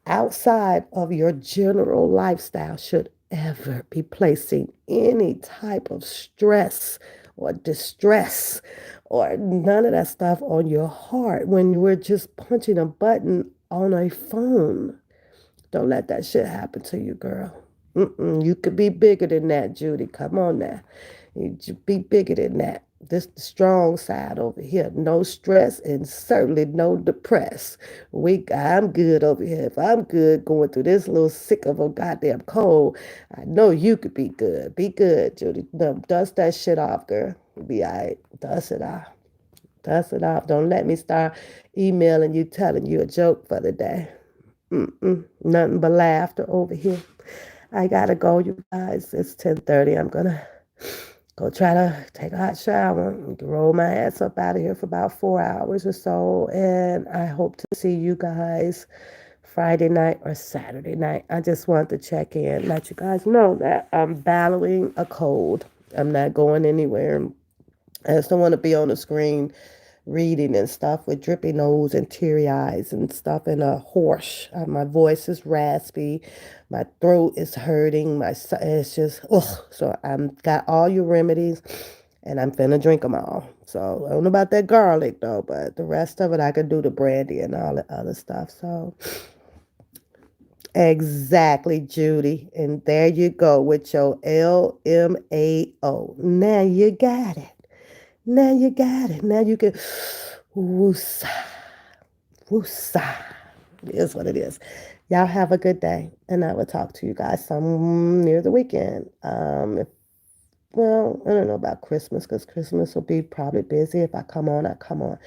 outside of your general lifestyle should ever be placing any type of stress or distress or none of that stuff on your heart when we're just punching a button on a phone. Don't let that shit happen to you, girl. You could be bigger than that, Judy. Come on now. You should be bigger than that. This the strong side over here. No stress and certainly no depress. I'm good over here. If I'm good going through this little sick of a goddamn cold, I know you could be good. Be good, Judy. Dust that shit off, girl. Be all right. Dust it off. Dust it off. Don't let me start emailing you telling you a joke for the day. Nothing but laughter over here. I gotta go, you guys. It's 10:30. I'm gonna go try to take a hot shower and roll my ass up out of here for about 4 hours or so. And I hope to see you guys Friday night or Saturday night. I just wanted to check in, let you guys know that I'm battling a cold. I'm not going anywhere. I just don't want to be on the screen reading and stuff with drippy nose and teary eyes and stuff and a hoarse. My voice is raspy. My throat is hurting. It's just, ugh. So I'm got all your remedies and I'm finna drink them all. So I don't know about that garlic though, but the rest of it I could do the brandy and all the other stuff. So exactly, Judy. And there you go with your LMAO. Now you got it. Now you got it. Now you can woosah, woosah. It is what it is. Y'all have a good day, and I will talk to you guys some near the weekend. Well, I don't know about Christmas because Christmas will be probably busy. If I come on, I come on.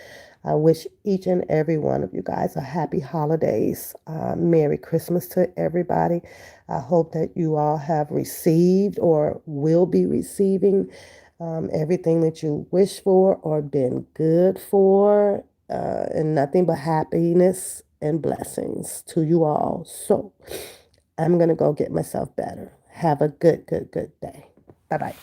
I wish each and every one of you guys a happy holidays. Merry Christmas to everybody. I hope that you all have received or will be receiving everything that you wish for or been good for, and nothing but happiness and blessings to you all. So I'm going to go get myself better. Have a good day. Bye-bye.